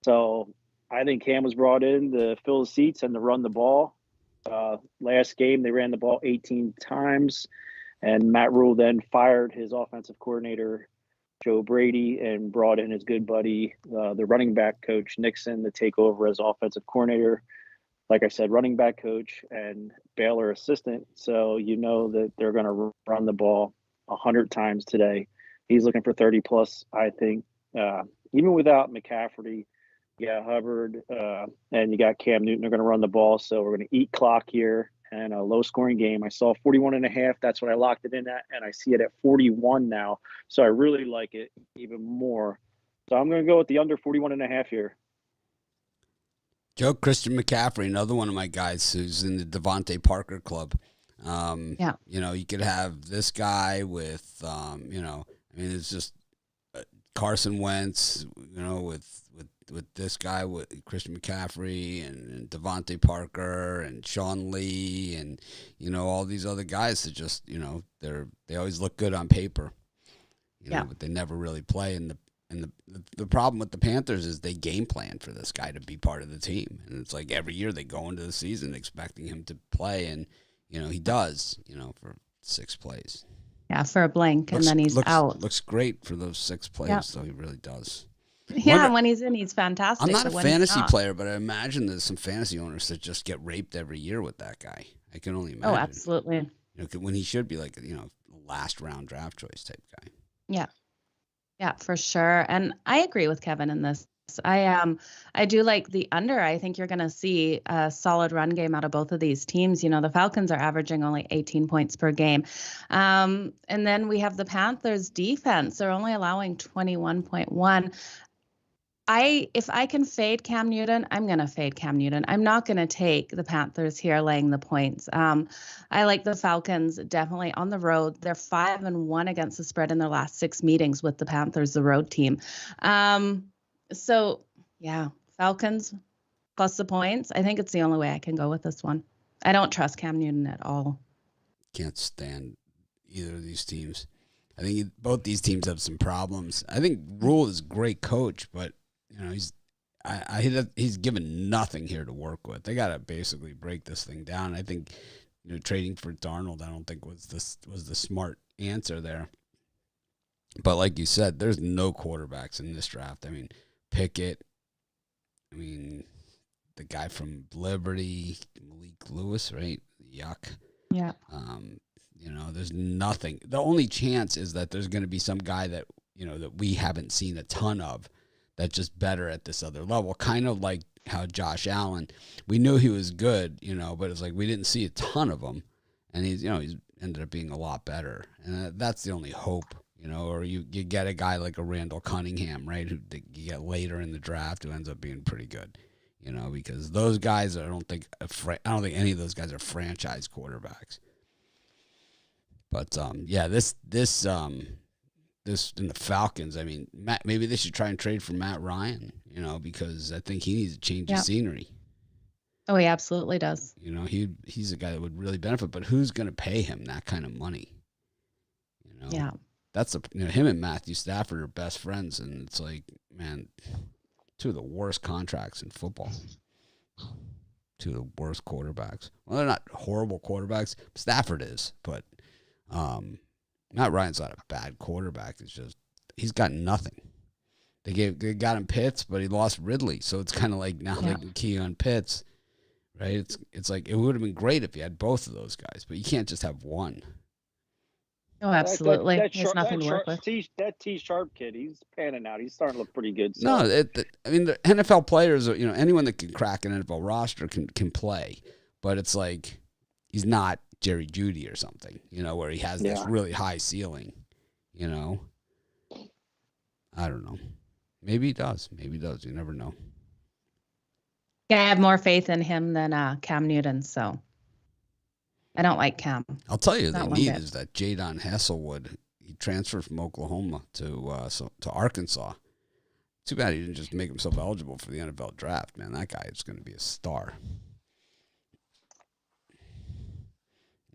So I think Cam was brought in to fill the seats and to run the ball. Last game, they ran the ball 18 times, and Matt Rule then fired his offensive coordinator, Joe Brady, and brought in his good buddy, the running back coach, Nixon, to take over as offensive coordinator. Like I said, running back coach and Baylor assistant. So that they're going to run the ball 100 times today. He's looking for 30 plus, I think. Even without McCaffrey, you got Hubbard, and you got Cam Newton. They're going to run the ball. So we're going to eat clock here, and a low scoring game. I saw 41.5. That's what I locked it in at, and I see it at 41 now. So I really like it even more. So I'm going to go with the under 41.5 here. Christian McCaffrey, another one of my guys who's in the Devontae Parker club. You could have this guy with, it's just Carson Wentz, with this guy, with Christian McCaffrey and Devontae Parker and Sean Lee and, all these other guys that just, they always look good on paper, but they never really play. And the problem with the Panthers is they game plan for this guy to be part of the team. And it's like every year they go into the season expecting him to play, and, he does, for 6 plays. Yeah, for a blank, and then he's out. Looks great for those 6 plays, so he really does. Yeah, when he's in, he's fantastic. I'm not a when he's fantasy not- player, but I imagine there's some fantasy owners that just get raped every year with that guy. I can only imagine. Oh, absolutely. You know, when he should be like, last round draft choice type guy. Yeah. Yeah, for sure. And I agree with Kevin in this. I do like the under. I think you're going to see a solid run game out of both of these teams. The Falcons are averaging only 18 points per game. And then we have the Panthers defense. They're only allowing 21.1. If I can fade Cam Newton, I'm going to fade Cam Newton. I'm not going to take the Panthers here laying the points. I like the Falcons definitely on the road. They're 5-1 against the spread in their last 6 meetings with the Panthers, the road team. So yeah, Falcons plus the points. I think it's the only way I can go with this one. I don't trust Cam Newton at all. Can't stand either of these teams. I think both these teams have some problems. I think Rule is a great coach, but he's given nothing here to work with. They got to basically break this thing down. I think trading for Darnold, I don't think was the smart answer there. But like you said, there's no quarterbacks in this draft. I mean, Pickett. I mean, the guy from Liberty, Malik Lewis, right? Yuck. Yeah. There's nothing. The only chance is that there's going to be some guy that that we haven't seen a ton of, that's just better at this other level. Kind of like how Josh Allen, we knew he was good, but it's like we didn't see a ton of him, and he's ended up being a lot better, and that's the only hope. Or you get a guy like a Randall Cunningham, right, who you get later in the draft who ends up being pretty good, because those guys, I don't think any of those guys are franchise quarterbacks. But this in the Falcons, I mean, maybe they should try and trade for Matt Ryan, because I think he needs to change the scenery. Oh, he absolutely does. He's a guy that would really benefit, but who's going to pay him that kind of money? Yeah. That's him and Matthew Stafford are best friends, and it's like, man, 2 of the worst contracts in football. 2 of the worst quarterbacks. Well, they're not horrible quarterbacks. Stafford is, but Matt Ryan's not a bad quarterback. It's just he's got nothing. They got him Pitts, but he lost Ridley, so it's kind of like now they can key on Pitts, right? It's like it would have been great if you had both of those guys, but you can't just have one. Oh, absolutely. There's nothing to work with. That T Sharp kid, he's panning out. He's starting to look pretty good. So. No, I mean, the NFL players, anyone that can crack an NFL roster can play, but it's like he's not Jerry Jeudy or something, where he has this really high ceiling, I don't know. Maybe he does. You never know. Yeah, I have more faith in him than Cam Newton, so I don't like Cam. I'll tell you, the need is that Jadon Hasselwood, he transferred from Oklahoma to Arkansas. Too bad he didn't just make himself eligible for the NFL draft, man. That guy is going to be a star.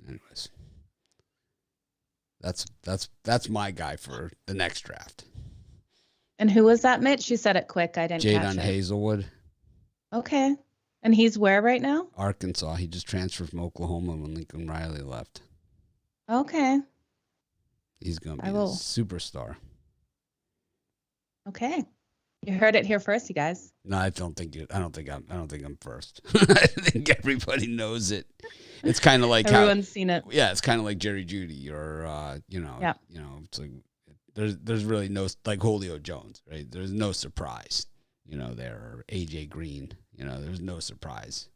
Anyways, that's my guy for the next draft. And who was that, Mitch? You said it quick. I didn't catch it. Jadon Haselwood. Okay. And he's where right now? Arkansas. He just transferred from Oklahoma when Lincoln Riley left. Okay. He's going to be a superstar. Okay. You heard it here first, you guys. No, I don't think I'm first. I think everybody knows it. It's kind of like everyone's seen it. Yeah, it's kind of like Jerry Jeudy or it's like there's really no, like Julio Jones, right? There's no surprise, there, or AJ Green, there's no surprise.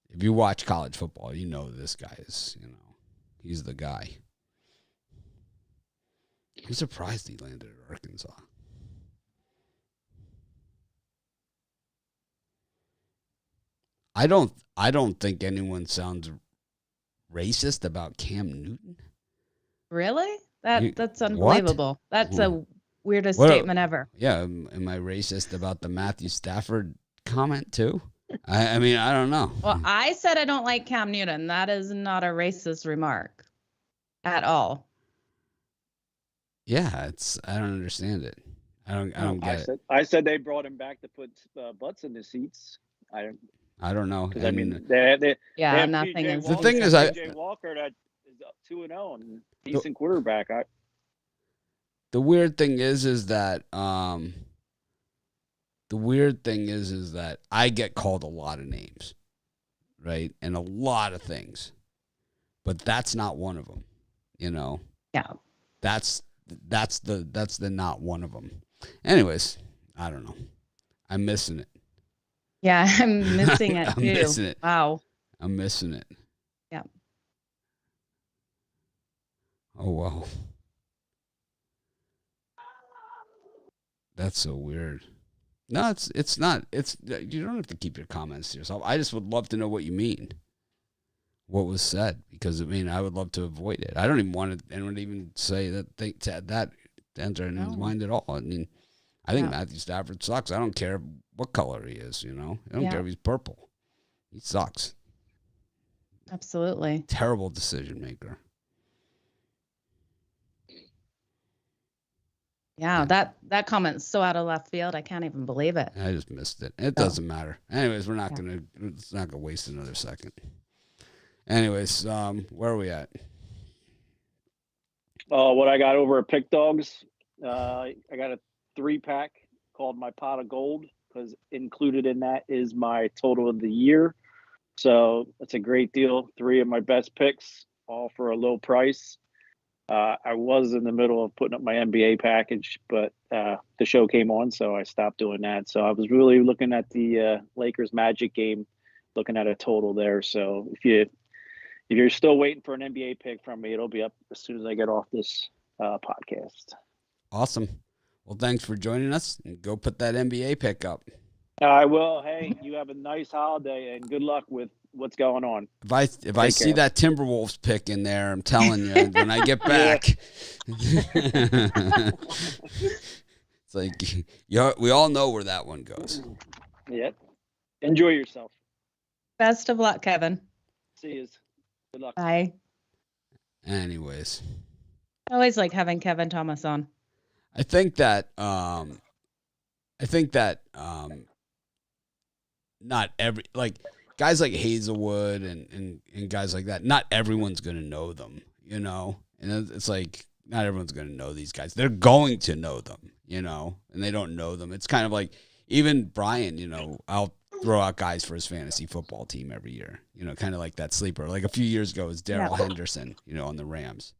If you watch college football, this guy is, he's the guy. I'm surprised he landed at Arkansas. I don't think anyone sounds racist about Cam Newton. Really? That's unbelievable. What? That's the weirdest statement ever. Yeah, am I racist about the Matthew Stafford comment too? I mean, I don't know. Well, I said I don't like Cam Newton. That is not a racist remark at all. Yeah, I don't understand it. I don't get it. I said they brought him back to put butts in the seats. I don't know. I mean, they have nothing is. The thing is, P.J. Walker that is up 2-0 and decent quarterback. The weird thing is that the weird thing is that I get called a lot of names, right? And a lot of things. But that's not one of them, you know? Yeah. That's the not one of them. Anyways, I don't know. I'm missing it. Yeah, I'm missing it I'm too. missing it. Wow. I'm missing it. Yeah. Oh, wow. That's so weird. No, it's not. You don't have to keep your comments to yourself. I just would love to know what you mean. What was said, because I mean, I would love to avoid it. I don't even want anyone to even say that enter in his mind at all. I mean, I think Matthew Stafford sucks. I don't care what color he is. You know, I don't care if he's purple. He sucks. Absolutely. Terrible decision maker. Yeah, that comment's so out of left field. I can't even believe it. I just missed it. It doesn't matter. Anyways, it's not gonna waste another second. Anyways, where are we at? What I got over at Pick Dogs, I got a 3-pack called my Pot of Gold, because included in that is my total of the year. So it's a great deal. 3 of my best picks, all for a low price. I was in the middle of putting up my NBA package, but the show came on, so I stopped doing that. So I was really looking at the Lakers Magic game, looking at a total there. So if you're still waiting for an NBA pick from me, it'll be up as soon as I get off this podcast. Awesome. Well, thanks for joining us, and go put that NBA pick up. I will. Hey, you have a nice holiday, and good luck with what's going on. If I see that Timberwolves pick in there, I'm telling you, when I get back, it's like we all know where that one goes. Yep. Enjoy yourself. Best of luck, Kevin. See you. Good luck. Bye. Anyways, I always like having Kevin Thomas on. I think that not every guys like Hazelwood and guys like that, not everyone's gonna know them, you know. And it's like not everyone's gonna know these guys. They're going to know them, you know, and they don't know them. It's kind of like even Brian, you know, I'll throw out guys for his fantasy football team every year, you know, kind of like that sleeper. Like a few years ago, it was Darrell Henderson, you know, on the Rams,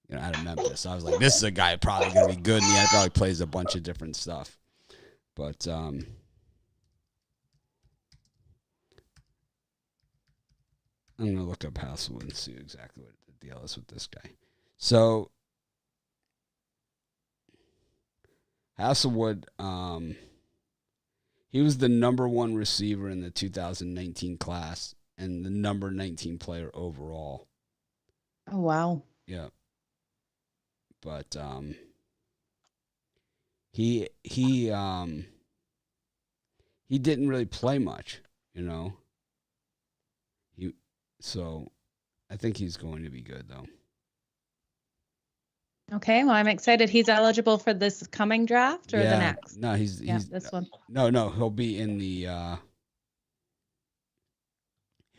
you know, out of Memphis. I was like, this is a guy probably going to be good in the NFL. He plays a bunch of different stuff. But I'm going to look up Hasselwood and see exactly what the deal is with this guy. So Hasselwood, he was the number 1 receiver in the 2019 class and the number 19 player overall. Oh, wow. Yeah. But he didn't really play much, you know. So I think he's going to be good though. Okay, well, I'm excited. He's eligible for this coming draft or the next? No, he's this one. No, he'll be in the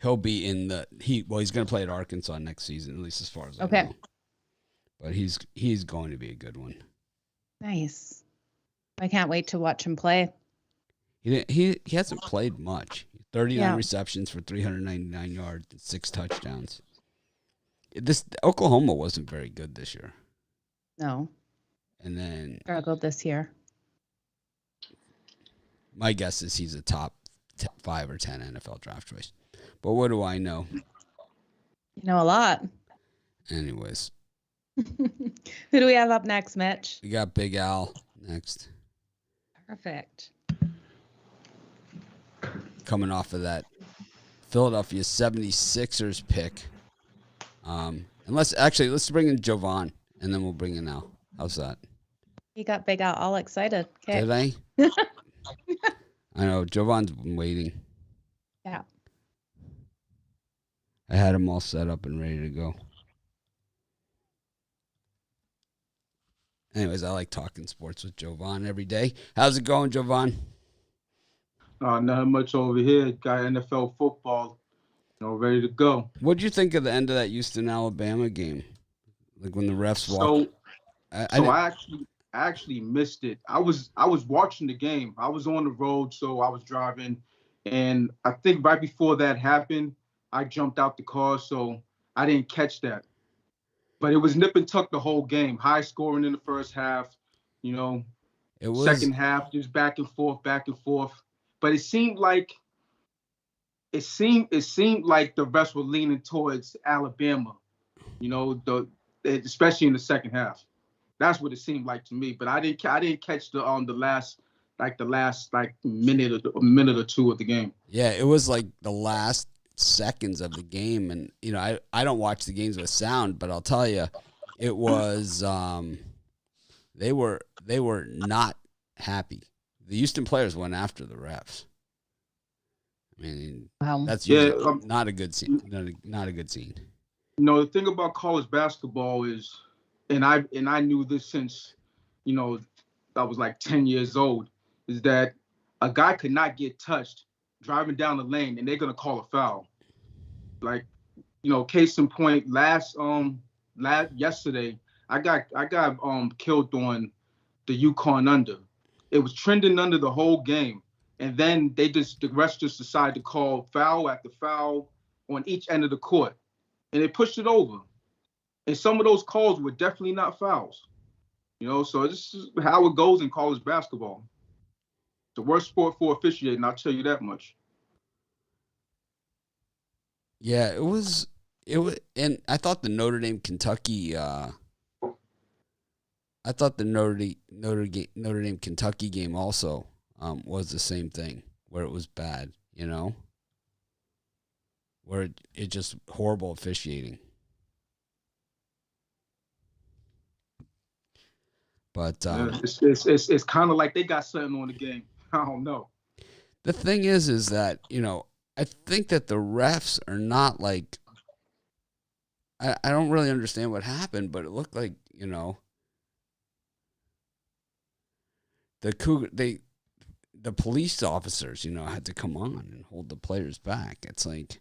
he's going to play at Arkansas next season, at least as far as I know. But he's going to be a good one. Nice. I can't wait to watch him play. He hasn't played much. 39 receptions for 399 yards and 6 touchdowns. Oklahoma wasn't very good this year. No. And then struggled this year. My guess is he's a top 5 or 10 NFL draft choice. But what do I know? You know a lot. Anyways. Who do we have up next, Mitch? We got Big Al next. Perfect. Coming off of that Philadelphia 76ers pick. Let's bring in Jovan, and then we'll bring in Al. How's that? He got Big Al all excited. Okay. Did I? I know. Jovan's been waiting. Yeah. I had him all set up and ready to go. Anyways, I like talking sports with Jovan every day. How's it going, Jovan? Not much over here. Got NFL football, ready to go. What'd you think of the end of that Houston-Alabama game? Like when the refs walked. I actually missed it. I was watching the game. I was on the road, so I was driving, and I think right before that happened, I jumped out the car, so I didn't catch that. But it was nip and tuck the whole game. High scoring in the first half, you know. It was Second half, just back and forth, back and forth. But it seemed like the refs were leaning towards Alabama, you know, especially in the second half. That's what it seemed like to me. But I didn't catch the last minute or two of the game. Yeah, it was like the last seconds of the game, and you know, I don't watch the games with sound, but I'll tell you, it was they were not happy. The Houston players went after the refs. I mean, that's usually not a good scene. Not a good scene. You know, the thing about college basketball is, and I knew this since, you know, I was like 10 years old, is that a guy could not get touched driving down the lane and they're gonna call a foul. Like, you know, case in point, yesterday, I got killed on the UConn under. It was trending under the whole game. And then the refs just decided to call foul after foul on each end of the court. And they pushed it over. And some of those calls were definitely not fouls. You know, so this is how it goes in college basketball. It's the worst sport for officiating, I'll tell you that much. Yeah, it was, and I thought the Notre Dame Kentucky Kentucky game also was the same thing, where it was bad, you know, where it just horrible officiating. But it's kind of like they got something on the game. I don't know. The thing is that, you know, I think that the refs are not like, I don't really understand what happened, but it looked like, you know, the police officers, you know, had to come on and hold the players back. It's like,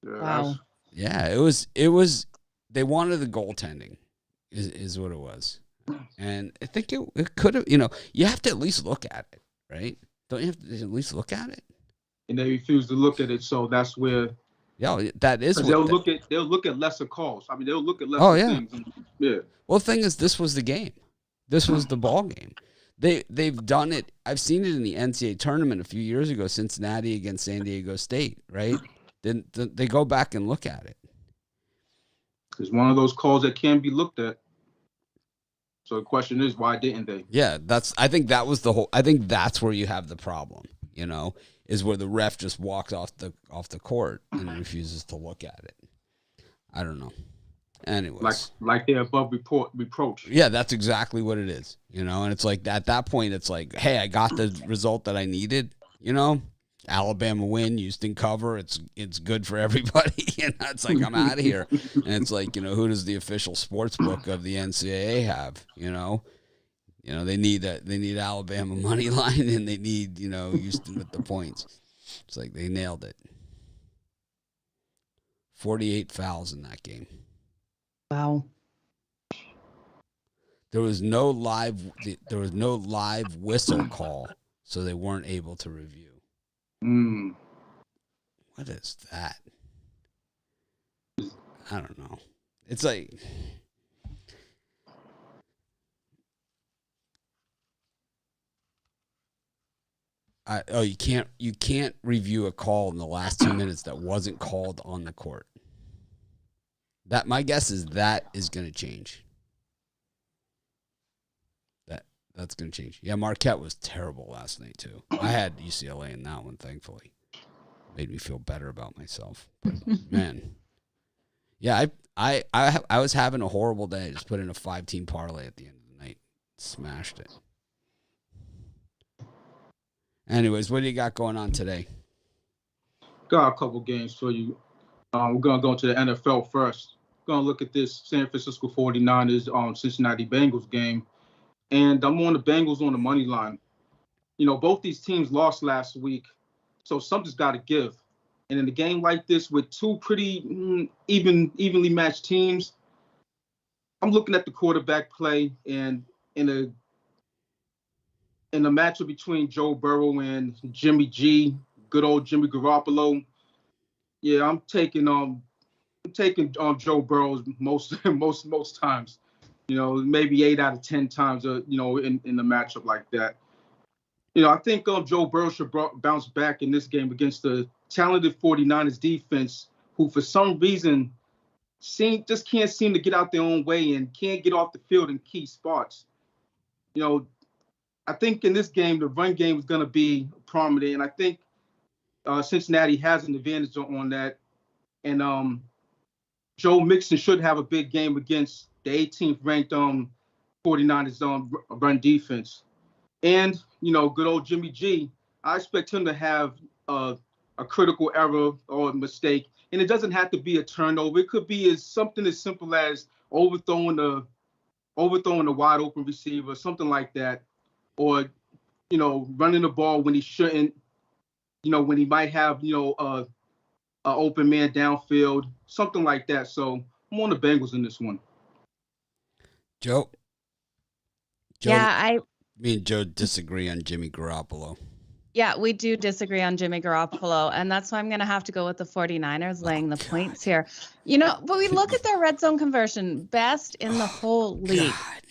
Wow. Yeah, it was. They wanted the goaltending, is what it was, and I think it could have. You know, you have to at least look at it, right? Don't you have to at least look at it? And they refuse to look at it, so that's where. Yeah, that is. They'll look at lesser calls. I mean, they'll look at lesser things. Yeah. Well, the thing is, this was the game. This was the ball game. They've done it. I've seen it in the NCAA tournament a few years ago, Cincinnati against San Diego State, right? Then they go back and look at it. It's one of those calls that can be looked at. So the question is, why didn't they? Yeah, I think that's where you have the problem, you know, is where the ref just walks off the court and refuses to look at it. I don't know. Anyways. Like they're above reproach. Yeah, that's exactly what it is, you know, and it's like at that point it's like, hey, I got the result that I needed, you know. Alabama win, Houston cover. It's good for everybody. You know, it's like I'm out of here. And it's like, you know, who does the official sports book of the NCAA have? You know, they need Alabama money line and they need, you know, Houston with the points. It's like they nailed it. 48 fouls in that game. Wow. There was no live whistle call, so they weren't able to review. What is that? I don't know. It's like you can't review a call in the last 2 minutes that wasn't called on the court. That my guess is that is going to change. That's going to change. Yeah, Marquette was terrible last night, too. I had UCLA in that one, thankfully. Made me feel better about myself. But, man. Yeah, I was having a horrible day. I just put in a 5-team parlay at the end of the night. Smashed it. Anyways, what do you got going on today? Got a couple games for you. We're going to go to the NFL first. We're going to look at this San Francisco 49ers Cincinnati Bengals game. And I'm on the Bengals on the money line. You know, both these teams lost last week, so something's got to give. And in a game like this with two pretty evenly matched teams, I'm looking at the quarterback play. And in in the matchup between Joe Burrow and Jimmy G, good old Jimmy Garoppolo. Yeah, I'm taking Joe Burrow most times. Maybe 8 out of 10 times. In the matchup like that. I think Joe Burrow should bounce back in this game against the talented 49ers defense, who for some reason just can't seem to get out their own way and can't get off the field in key spots. I think in this game, the run game is going to be prominent, and I think Cincinnati has an advantage on that. And Joe Mixon should have a big game against the 18th ranked 49ers run defense. And, good old Jimmy G, I expect him to have a critical error or a mistake. And it doesn't have to be a turnover. It could be something as simple as overthrowing the wide open receiver, something like that. Or, running the ball when he shouldn't, when he might have, a open man downfield, something like that. So I'm on the Bengals in this one. Joe? Yeah, Me and Joe disagree on Jimmy Garoppolo. Yeah, we do disagree on Jimmy Garoppolo, and that's why I'm going to have to go with the 49ers laying the points here. But we look at their red zone conversion, best in the whole league. God.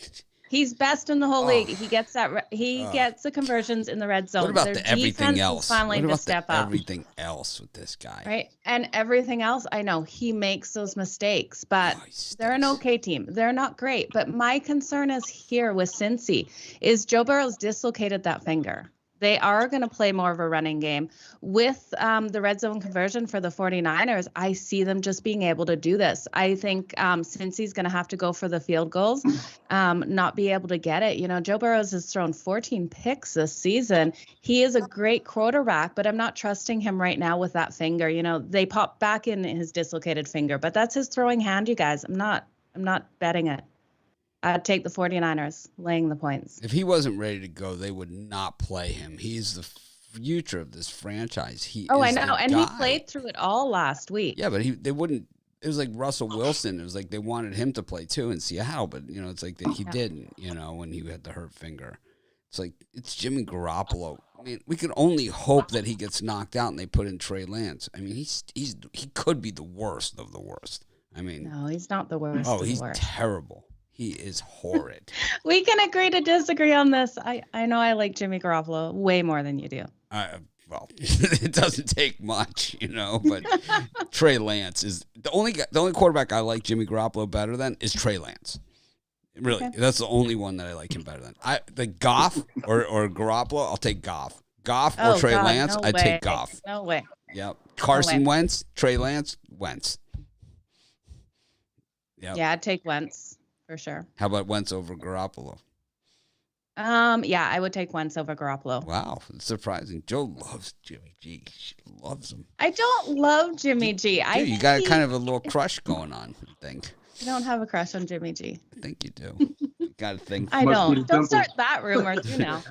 He's best in the whole league. He gets gets the conversions in the red zone. What about Their the everything else? Finally what about to step the up. everything else with this guy? Right, and everything else, I know he makes those mistakes, but they're an okay team. They're not great, but my concern is here with Cincy is Joe Burrow's dislocated that finger. They are going to play more of a running game. With the red zone conversion for the 49ers, I see them just being able to do this. I think Cincy's going to have to go for the field goals, not be able to get it. Joe Burrows has thrown 14 picks this season. He is a great quarterback, but I'm not trusting him right now with that finger. They pop back in his dislocated finger, but that's his throwing hand, you guys. I'm not betting it. I'd take the 49ers laying the points. If he wasn't ready to go, they would not play him. He's the future of this franchise. I know, and he played through it all last week. Yeah, but they wouldn't. It was like Russell Wilson. It was like they wanted him to play too in Seattle, but it's like that he didn't. When he had the hurt finger, it's like it's Jimmy Garoppolo. I mean, we can only hope that he gets knocked out and they put in Trey Lance. I mean, he could be the worst of the worst. I mean, no, he's not the worst. Oh, he's terrible. He is horrid. We can agree to disagree on this. I know I like Jimmy Garoppolo way more than you do. Well, it doesn't take much, but Trey Lance is the only quarterback I like Jimmy Garoppolo better than is Trey Lance. Really, okay. That's the only one that I like him better than. The Goff or Garoppolo, I'll take Goff. Goff or Trey Lance, I'd take Goff. No way. Yep. Carson Wentz, Trey Lance, Wentz. Yep. Yeah, I'd take Wentz. For sure. How about Wentz over Garoppolo? Yeah, I would take Wentz over Garoppolo. Wow, it's surprising. Joe loves Jimmy G. She loves him. I don't love Jimmy G. You got kind of a little crush going on, I think. I don't have a crush on Jimmy G. I think you do. You got a thing. I don't. Don't start that rumor,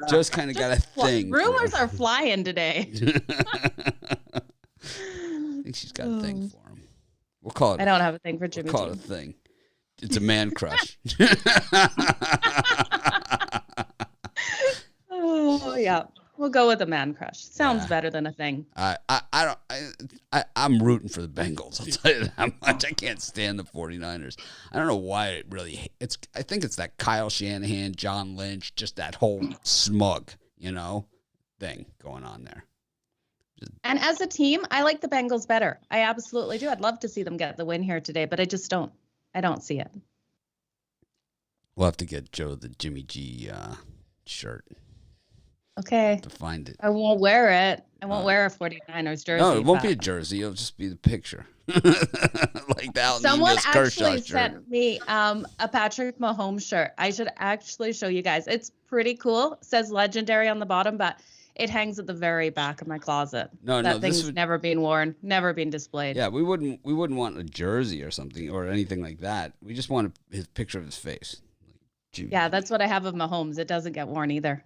Just kind of got a thing. Rumors are flying today. I think she's got a thing for him. We'll call it. I don't have a thing for Jimmy G. We'll call it a thing. It's a man crush. Oh yeah, we'll go with a man crush. Sounds better than a thing. I'm rooting for the Bengals. I'll tell you that much. I can't stand the 49ers. I don't know why it really. I think it's that Kyle Shanahan, John Lynch, just that whole smug, thing going on there. And as a team, I like the Bengals better. I absolutely do. I'd love to see them get the win here today, but I just don't. I don't see it. We'll have to get Joe the Jimmy G shirt. Okay. To find it. I won't wear it. I won't wear a 49ers jersey. No, it won't be a jersey. It'll just be the picture. Like that. Someone actually sent me a Patrick Mahomes shirt. I should actually show you guys. It's pretty cool. It says legendary on the bottom, but it hangs at the very back of my closet. That thing's never been worn, never been displayed. Yeah, we wouldn't want a jersey or something or anything like that. We just want his picture of his face. Yeah, that's what I have of Mahomes. It doesn't get worn either.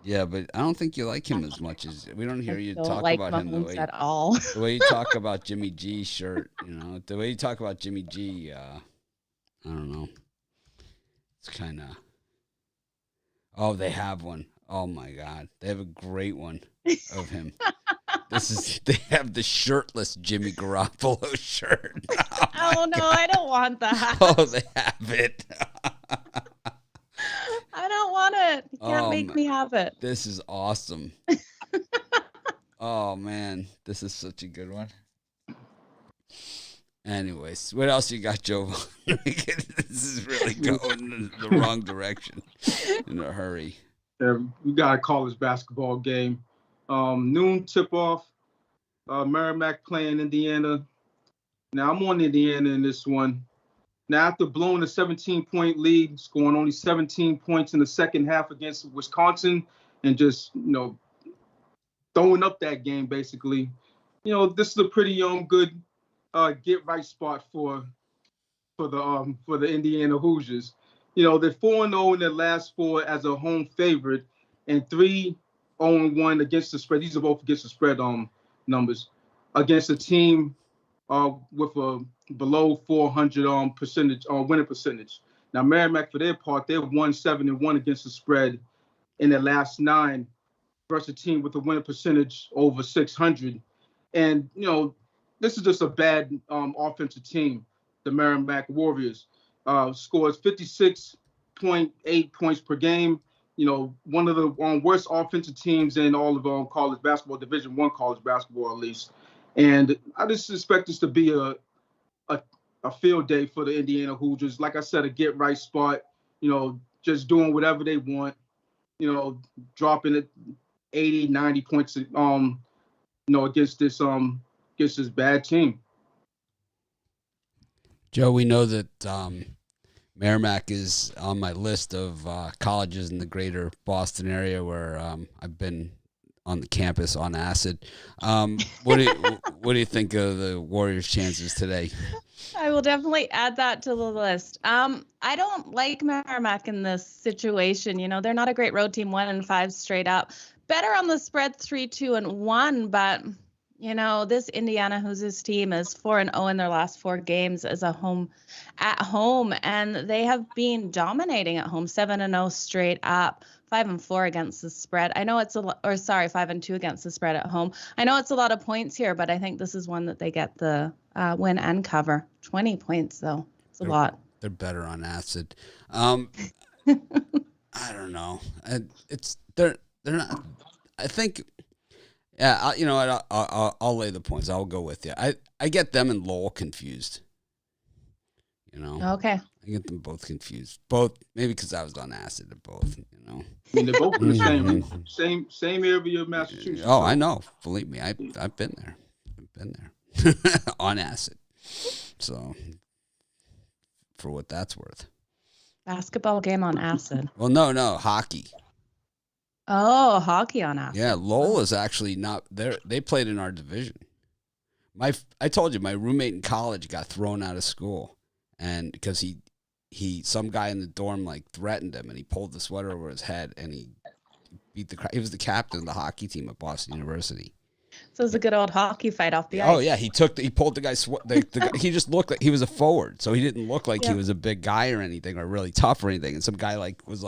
Yeah, but I don't think you like him as much as we don't hear you talk like about Mahomes him the way at all. The way you talk about Jimmy G shirt, the way you talk about Jimmy G, I don't know. It's kind of. Oh, they have one. Oh my God, they have a great one of him. They have the shirtless Jimmy Garoppolo shirt. Oh no, I don't want that. Oh, they have it. I don't want it. You can't make me have it. This is awesome. Oh man, this is such a good one. Anyways, what else you got, Joe? This is really going in the wrong direction in a hurry. We got a college basketball game. Noon tip-off. Merrimack playing Indiana. Now, I'm on Indiana in this one. Now, after blowing a 17-point lead, scoring only 17 points in the second half against Wisconsin, and just, throwing up that game, basically, this is a pretty good get-right spot for the Indiana Hoosiers. They're 4-0 in their last 4 as a home favorite, and 3-0-1 against the spread. These are both against the spread numbers against a team with a below 400 winning percentage. Now Merrimack, for their part, they've won 7-1 against the spread in their last 9 versus a team with a winning percentage over 600. And this is just a bad offensive team. The Merrimack Warriors scores 56.8 points per game. One of the worst offensive teams in all of college basketball, Division I college basketball at least. And I just expect this to be a field day for the Indiana Hoosiers. Like I said, a get-right spot, just doing whatever they want, dropping it 80, 90 points, against this bad team. Joe, we know that Merrimack is on my list of colleges in the greater Boston area where I've been on the campus on acid. What do you think of the Warriors' chances today? I will definitely add that to the list. I don't like Merrimack in this situation. They're not a great road team, 1-5 straight up. Better on the spread 3-2-1, but this Indiana Hoosiers team is 4-0 in their last 4 games at home, and they have been dominating at home, 7-0 straight up, 5-4 against the spread. I know it's 5-2 against the spread at home. I know it's a lot of points here, but I think this is one that they get the win and cover. 20 points though, it's a lot. They're better on acid. I don't know. They're not. I think. Yeah, I'll lay the points. I'll go with you. I get them and Lowell confused. Okay. I get them both confused. Both, maybe because I was on acid at both. I mean, they're both in the same area of Massachusetts. Oh, I know. Believe me, I've been there. I've been there on acid. So, for what that's worth. Basketball game on acid. Well, no, hockey. Oh, hockey on acid. Yeah, Lowell is actually not there. They played in our division. I told you, my roommate in college got thrown out of school, and because some guy in the dorm threatened him, and he pulled the sweater over his head, and he he was the captain of the hockey team at Boston University. So it was a good old hockey fight off the ice. Oh yeah, he pulled the guy's he just looked like he was a forward, so he didn't look like he was a big guy or anything or really tough or anything. And some guy was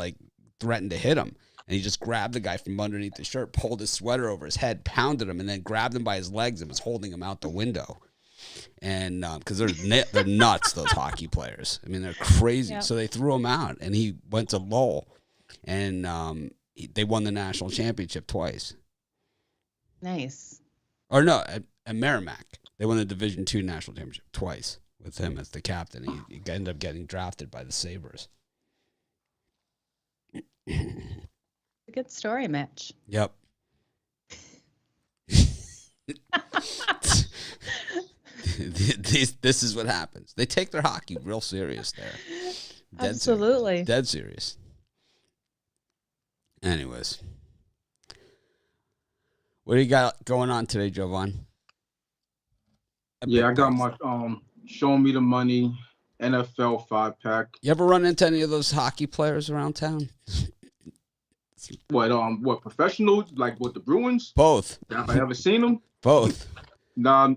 threatened to hit him. And he just grabbed the guy from underneath the shirt, pulled his sweater over his head, pounded him, and then grabbed him by his legs and was holding him out the window. And because they're nuts, those hockey players. I mean, they're crazy. Yep. So they threw him out, and he went to Lowell, and they won the national championship twice. Nice. Or no, at Merrimack, they won the Division II national championship twice with him as the captain. He ended up getting drafted by the Sabres. A good story, Mitch. Yep. This is what happens. They take their hockey real serious there. Absolutely. Dead serious. Anyways. What do you got going on today, Jovan? Yeah, I got my Show Me the Money NFL 5-pack. You ever run into any of those hockey players around town? What professionals? Like with the Bruins? Both. Have I ever seen them? Both. Nah,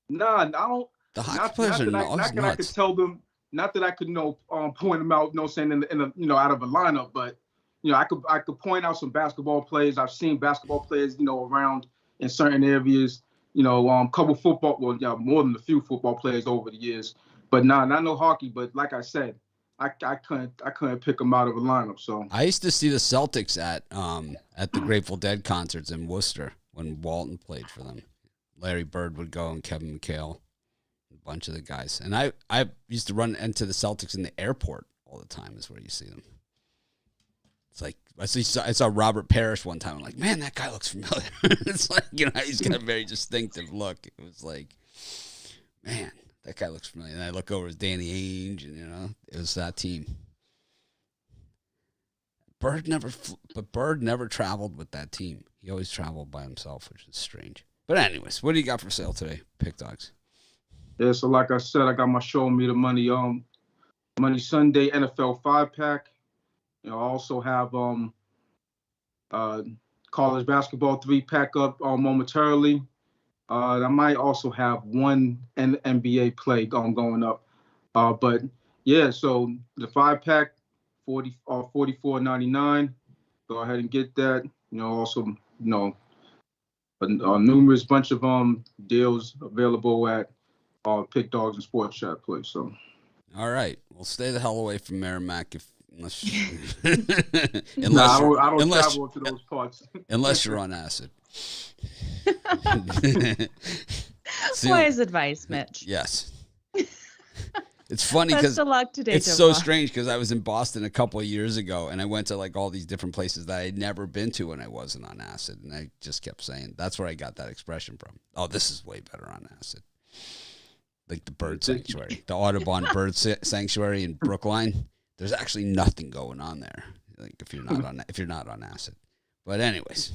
I don't. The hockey players are nuts. I could tell them. Not that I could point them out. Saying in the out of a lineup, but I could point out some basketball players. I've seen basketball players, around in certain areas. Couple football, well, yeah, more than a few football players over the years. But not no hockey. But like I said, I couldn't pick them out of a lineup. So I used to see the Celtics at the Grateful Dead concerts in Worcester when Walton played for them. Larry Bird would go and Kevin McHale, a bunch of the guys. And I used to run into the Celtics in the airport all the time. Is where you see them. It's like I saw Robert Parrish one time. I'm like, man, that guy looks familiar. It's like, he's got a very distinctive look. It was like, man, that guy looks familiar. And I look over at Danny Ainge, and it was that team. Bird never traveled with that team. He always traveled by himself, which is strange. But anyways, what do you got for sale today, Pick Dogs? Yeah, so like I said, I got my Show Me the Money Money Sunday NFL 5-pack. I also have college basketball 3-pack up momentarily. I might also have one NBA play going up. But yeah, so the 5-pack, $44.99. Go ahead and get that. Also, a numerous bunch of deals available at Pick Dogs and Sports Chat Place. So, all right, well, stay the hell away from Merrimack unless I don't travel to those parts unless you're on acid. Wise advice, Mitch. Yes. It's funny because it's so strange because I was in Boston a couple of years ago and I went to like all these different places that I had never been to when I wasn't on acid. And I just kept saying, that's where I got that expression from. Oh, this is way better on acid. Like the bird sanctuary, the Audubon Bird Sanctuary in Brookline. There's actually nothing going on there. Like if you're not on acid. But anyways.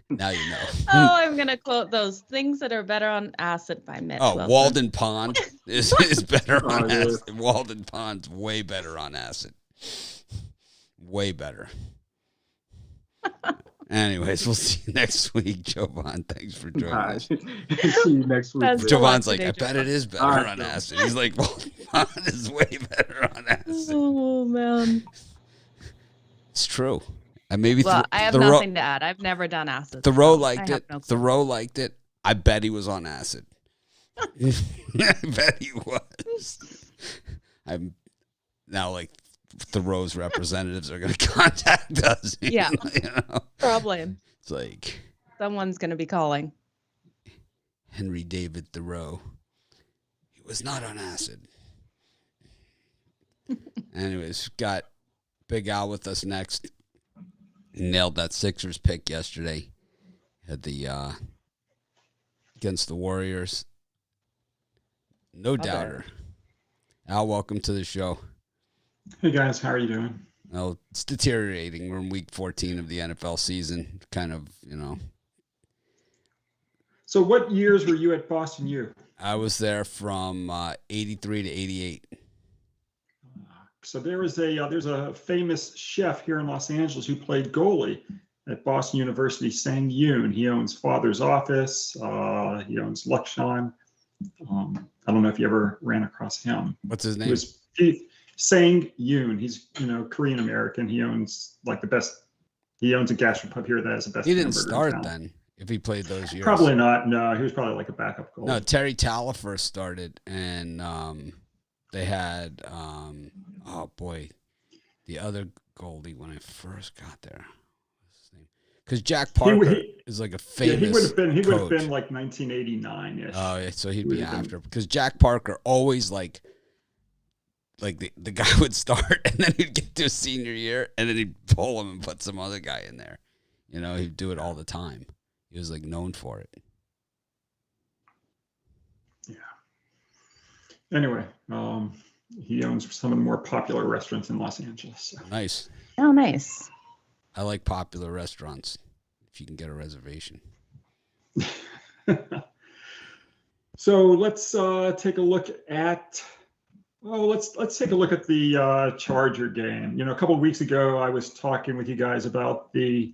Now you know. Oh, I'm going to quote those things that are better on acid by Mitch Wilson. Walden Pond is better on acid. Walden Pond's way better on acid. Way better. Anyways, we'll see you next week, Jovan. Thanks for joining us. See you next week. Jovan's like, I bet it is better on acid. He's like, Walden Pond is way better on acid. Oh, man. It's true. I have nothing to add. I've never done acid. Thoreau liked it. Thoreau liked it. I bet he was on acid. I bet he was. I'm now like Thoreau's representatives are going to contact us. Yeah, probably. It's like someone's going to be calling. Henry David Thoreau. He was not on acid. Anyways, got Big Al with us next. Nailed that Sixers pick yesterday. Had the against the Warriors. No doubter. Al, welcome to the show. Hey guys, how are you doing? Well, it's deteriorating. We're in week 14 of the NFL season. Kind of, So what years were you at Boston U? I was there from 83 to 88. So there's a famous chef here in Los Angeles who played goalie at Boston University, Sang Yoon. He owns Father's Office. He owns Luxon. I don't know if you ever ran across him. What's his name? Sang Yoon. He's Korean American. He owns like the best. He owns a gastropub here that has the best. He didn't start then. If he played those years, probably not. No, he was probably like a backup goalie. No, Terry Talifer started, and they had the other goalie when I first got there. What's his name? Because Jack Parker is like a famous. Yeah, he would have been like 1989ish. Oh, yeah, so he'd be after because Jack Parker always like the guy would start and then he'd get to his senior year and then he'd pull him and put some other guy in there. He'd do it all the time. He was like known for it. Yeah. Anyway, he owns some of the more popular restaurants in Los Angeles. So. Nice. Oh, nice. I like popular restaurants if you can get a reservation. So let's take a look at. Let's take a look at the Charger game. A couple of weeks ago, I was talking with you guys about the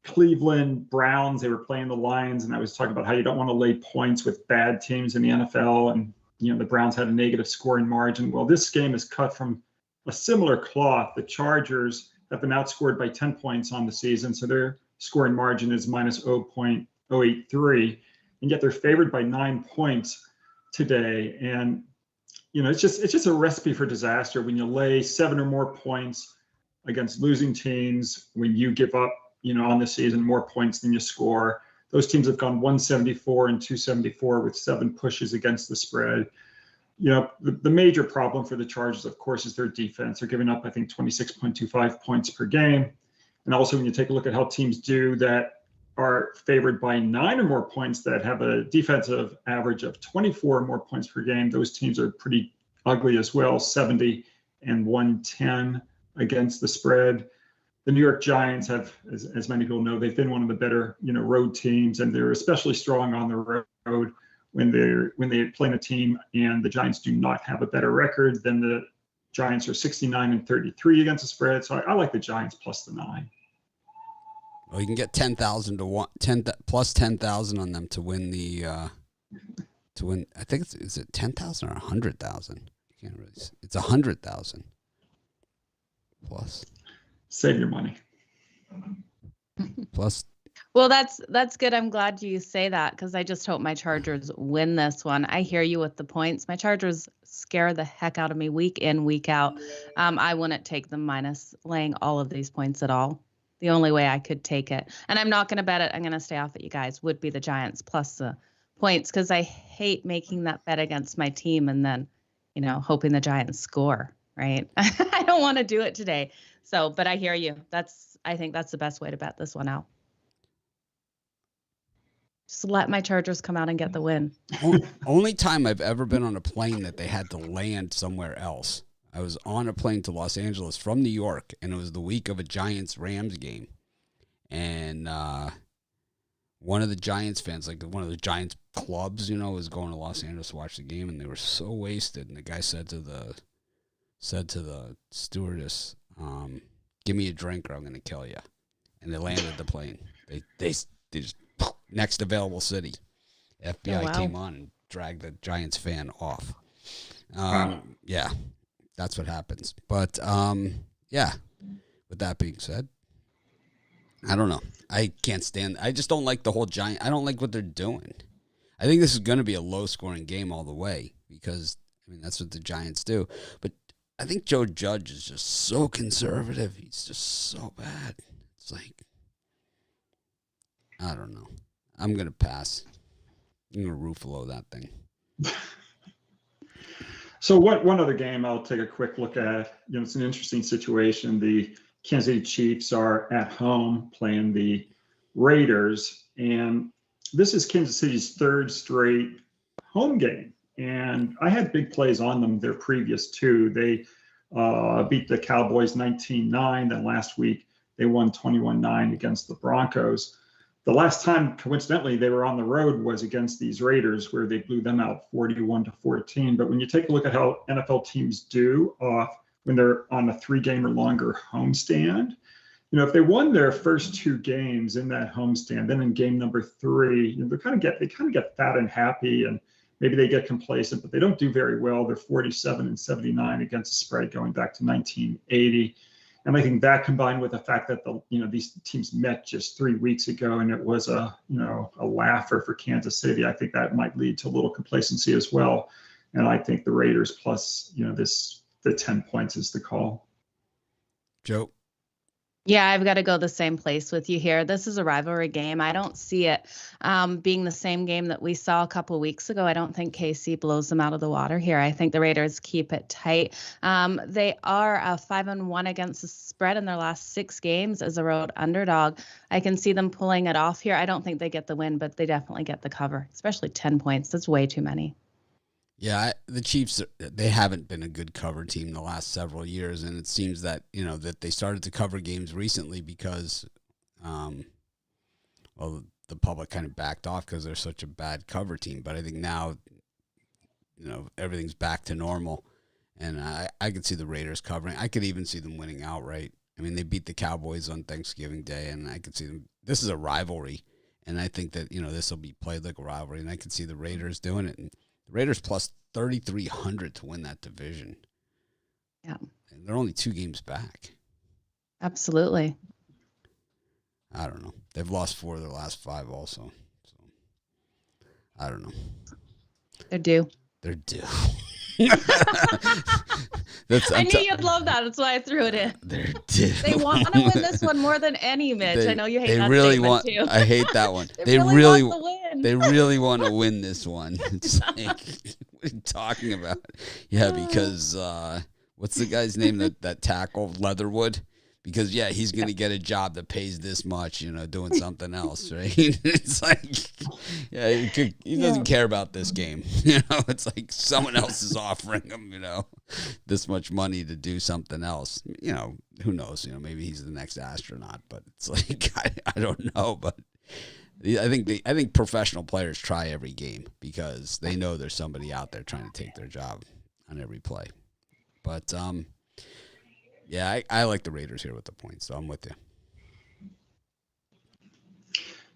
Cleveland Browns. They were playing the Lions, and I was talking about how you don't want to lay points with bad teams in the NFL, and the Browns had a negative scoring margin. Well, this game is cut from a similar cloth. The Chargers have been outscored by 10 points on the season, so their scoring margin is minus 0.083, and yet they're favored by 9 points today. And it's just a recipe for disaster when you lay 7 or more points against losing teams, when you give up, on the season more points than you score. Those teams have gone 174 and 274 with 7 pushes against the spread. The major problem for the Chargers, of course, is their defense. They're giving up, I think, 26.25 points per game. And also, when you take a look at how teams do that are favored by 9 or more points, that have a defensive average of 24 or more points per game, those teams are pretty ugly as well, 70 and 110 against the spread. The New York Giants have, as many people know, they've been one of the better, road teams, and they're especially strong on the road when they play a team, and the Giants do not have a better record than the Giants are 69 and 33 against the spread. So I like the Giants plus the 9. Well, you can get 10,000 to 1, 10 plus 10,000 on them to win the to win. I think is it 10,000 or 100,000? Can't really. It's 100,000 plus. Save your money. Plus. Well, that's good. I'm glad you say that, because I just hope my Chargers win this one. I hear you with the points. My Chargers scare the heck out of me week in, week out. I wouldn't take them minus laying all of these points at all. The only way I could take it, and I'm not going to bet it, I'm going to stay off it, you guys, would be the Giants plus the points, because I hate making that bet against my team and then, hoping the Giants score, right? I don't want to do it today. So, but I hear you. I think that's the best way to bet this one out. Just let my Chargers come out and get the win. Only time I've ever been on a plane that they had to land somewhere else. I was on a plane to Los Angeles from New York, and it was the week of a Giants-Rams game. And one of the Giants fans, like one of the Giants clubs, was going to Los Angeles to watch the game, and they were so wasted. And the guy said to the stewardess, "Give me a drink or I'm going to kill you." And they landed the plane. They just next available city. FBI came on and dragged the Giants fan off. Yeah, that's what happens. But yeah, with that being said, I don't know. I can't stand. I just don't like the whole Giant. I don't like what they're doing. I think this is going to be a low-scoring game all the way because that's what the Giants do. But I think Joe Judge is just so conservative. He's just so bad. It's like, I don't know. I'm going to pass. I'm going to Ruffalo that thing. So one other game I'll take a quick look at. It's an interesting situation. The Kansas City Chiefs are at home playing the Raiders, and this is Kansas City's 3rd straight home game. And I had big plays on them their previous 2. They beat the Cowboys 19-9. Then last week they won 21-9 against the Broncos. The last time, coincidentally, they were on the road was against these Raiders, where they blew them out 41-14. But when you take a look at how NFL teams do when they're on a 3-game or longer homestand, if they won their first 2 games in that homestand, then in game number 3, they kind of get fat and happy, and maybe they get complacent, but they don't do very well. They're 47-79 against the spread going back to 1980. And I think that, combined with the fact that these teams met just 3 weeks ago, and it was a laugher for Kansas City, I think that might lead to a little complacency as well. And I think the Raiders plus the 10 points is the call. Joe. Yeah, I've got to go the same place with you here. This is a rivalry game. I don't see it being the same game that we saw a couple of weeks ago. I don't think KC blows them out of the water here. I think the Raiders keep it tight. They are 5-1 against the spread in their last 6 games as a road underdog. I can see them pulling it off here. I don't think they get the win, but they definitely get the cover, especially 10 points. That's way too many. Yeah, the Chiefs, they haven't been a good cover team the last several years, and it seems that, that they started to cover games recently because, the public kind of backed off because they're such a bad cover team. But I think now, everything's back to normal, and I could see the Raiders covering. I could even see them winning outright. They beat the Cowboys on Thanksgiving Day, and I could see them. This is a rivalry, and I think that, this will be played like a rivalry, and I could see the Raiders doing it. And the Raiders plus 3,300 to win that division. Yeah. And They're only 2 games back. Absolutely. I don't know. They've lost 4 of their last 5 also. So I don't know. They're due. They're due. I knew you'd love that. That's why I threw it in. They're due. They want to win this one more than any, Mitch. I know you hate that really statement want, too. I hate that one. They really want the win. They really want to win this one. It's like, what are you talking about? Yeah, because what's the guy's name that tackled Leatherwood? Because he's gonna get a job that pays this much, doing something else, right? It's like, he doesn't care about this game, It's like someone else is offering him, this much money to do something else. Who knows? Maybe he's the next astronaut, but it's like I don't know. But I think professional players try every game because they know there's somebody out there trying to take their job on every play. But yeah, I like the Raiders here with the points, so I'm with you.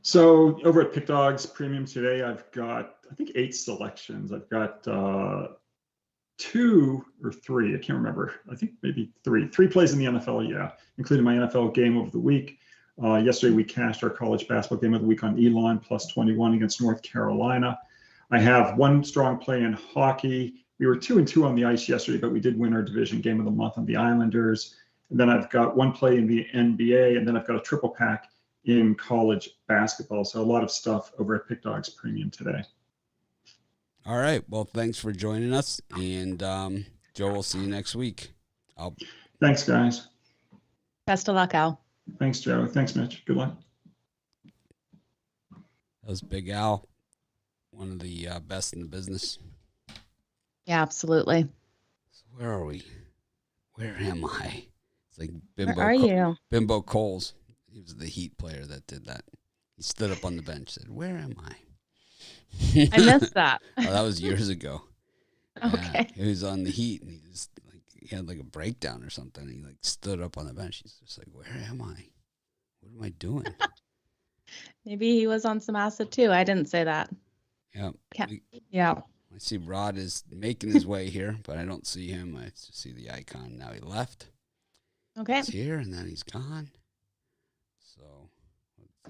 So over at Pick Dogs Premium today, I've got, I think, 8 selections. I've got 2 or 3, I can't remember. I think maybe 3 plays in the NFL, including my NFL game over the week. Yesterday, we cashed our college basketball game of the week on Elon plus 21 against North Carolina. I have 1 strong play in hockey. We were 2-2 on the ice yesterday, but we did win our division game of the month on the Islanders. And then I've got 1 play in the NBA, and then I've got a triple pack in college basketball. So a lot of stuff over at Pick Dogs Premium today. All right. Well, thanks for joining us. And Joe, we'll see you next week. Thanks, guys. Best of luck, Al. Thanks, Joe. Thanks, Mitch. Good luck. That was Big Al, one of the best in the business. Yeah, absolutely. So where are we? Where am I? It's like Where are you? Bimbo Coles. He was the Heat player that did that. He stood up on the bench, said, "Where am I?" I missed that. Oh, that was years ago. Okay. He was on the Heat, and he had like a breakdown or something. He like stood up on the bench. He's just like, "Where am I? What am I doing?" Maybe he was on some acid too. I didn't say that. Yeah. Yeah. I see Rod is making his way here, but I don't see him. I just see the icon. Now he left. Okay. He's here, and then he's gone. So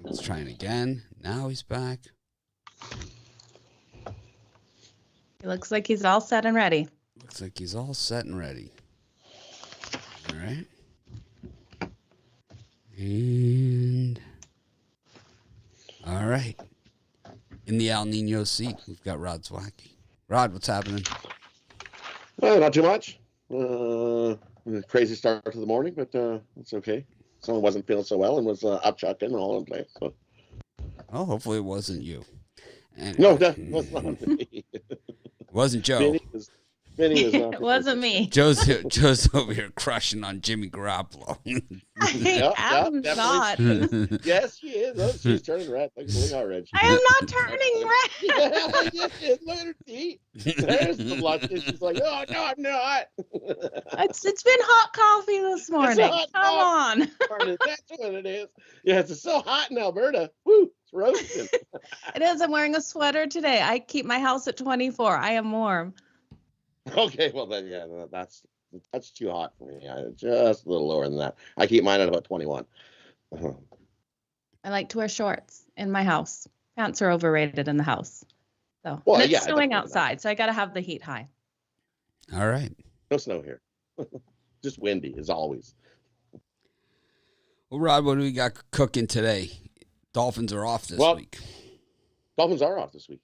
let's try it again. Now he's back. He looks like he's all set and ready. Looks like he's all set and ready. All right. And all right. In the El Nino seat, we've got Rod Zwacky. Rod, what's happening? Not too much. Crazy start to the morning, but it's okay. Someone wasn't feeling so well and was up chucking all in place. So. Oh, hopefully it wasn't you. Anyway. No, that was not me. It wasn't Joe. Vinny was not. It wasn't me. Joe's over here crushing on Jimmy Garoppolo. I am not. Yes, she is. Oh, she's turning red. Look how red she is. I am not turning red. Yes, she is. Look at her teeth. There's the blush. She's like, oh, no, I'm not. It's been hot coffee this morning. Come on. That's what it is. Yes, it's so hot in Alberta. Woo, it's roasting. It is. I'm wearing a sweater today. I keep my house at 24. I am warm. Okay, well then, yeah, that's too hot for me. Just a little lower than that. I keep mine at about 21. I like to wear shorts in my house. Pants are overrated in the house. So Well, and it's yeah, snowing definitely outside, so I got to have the heat high. All right. No snow here. Just windy as always. Well, Rod, what do we got cooking today? Dolphins are off this week. Dolphins are off this week.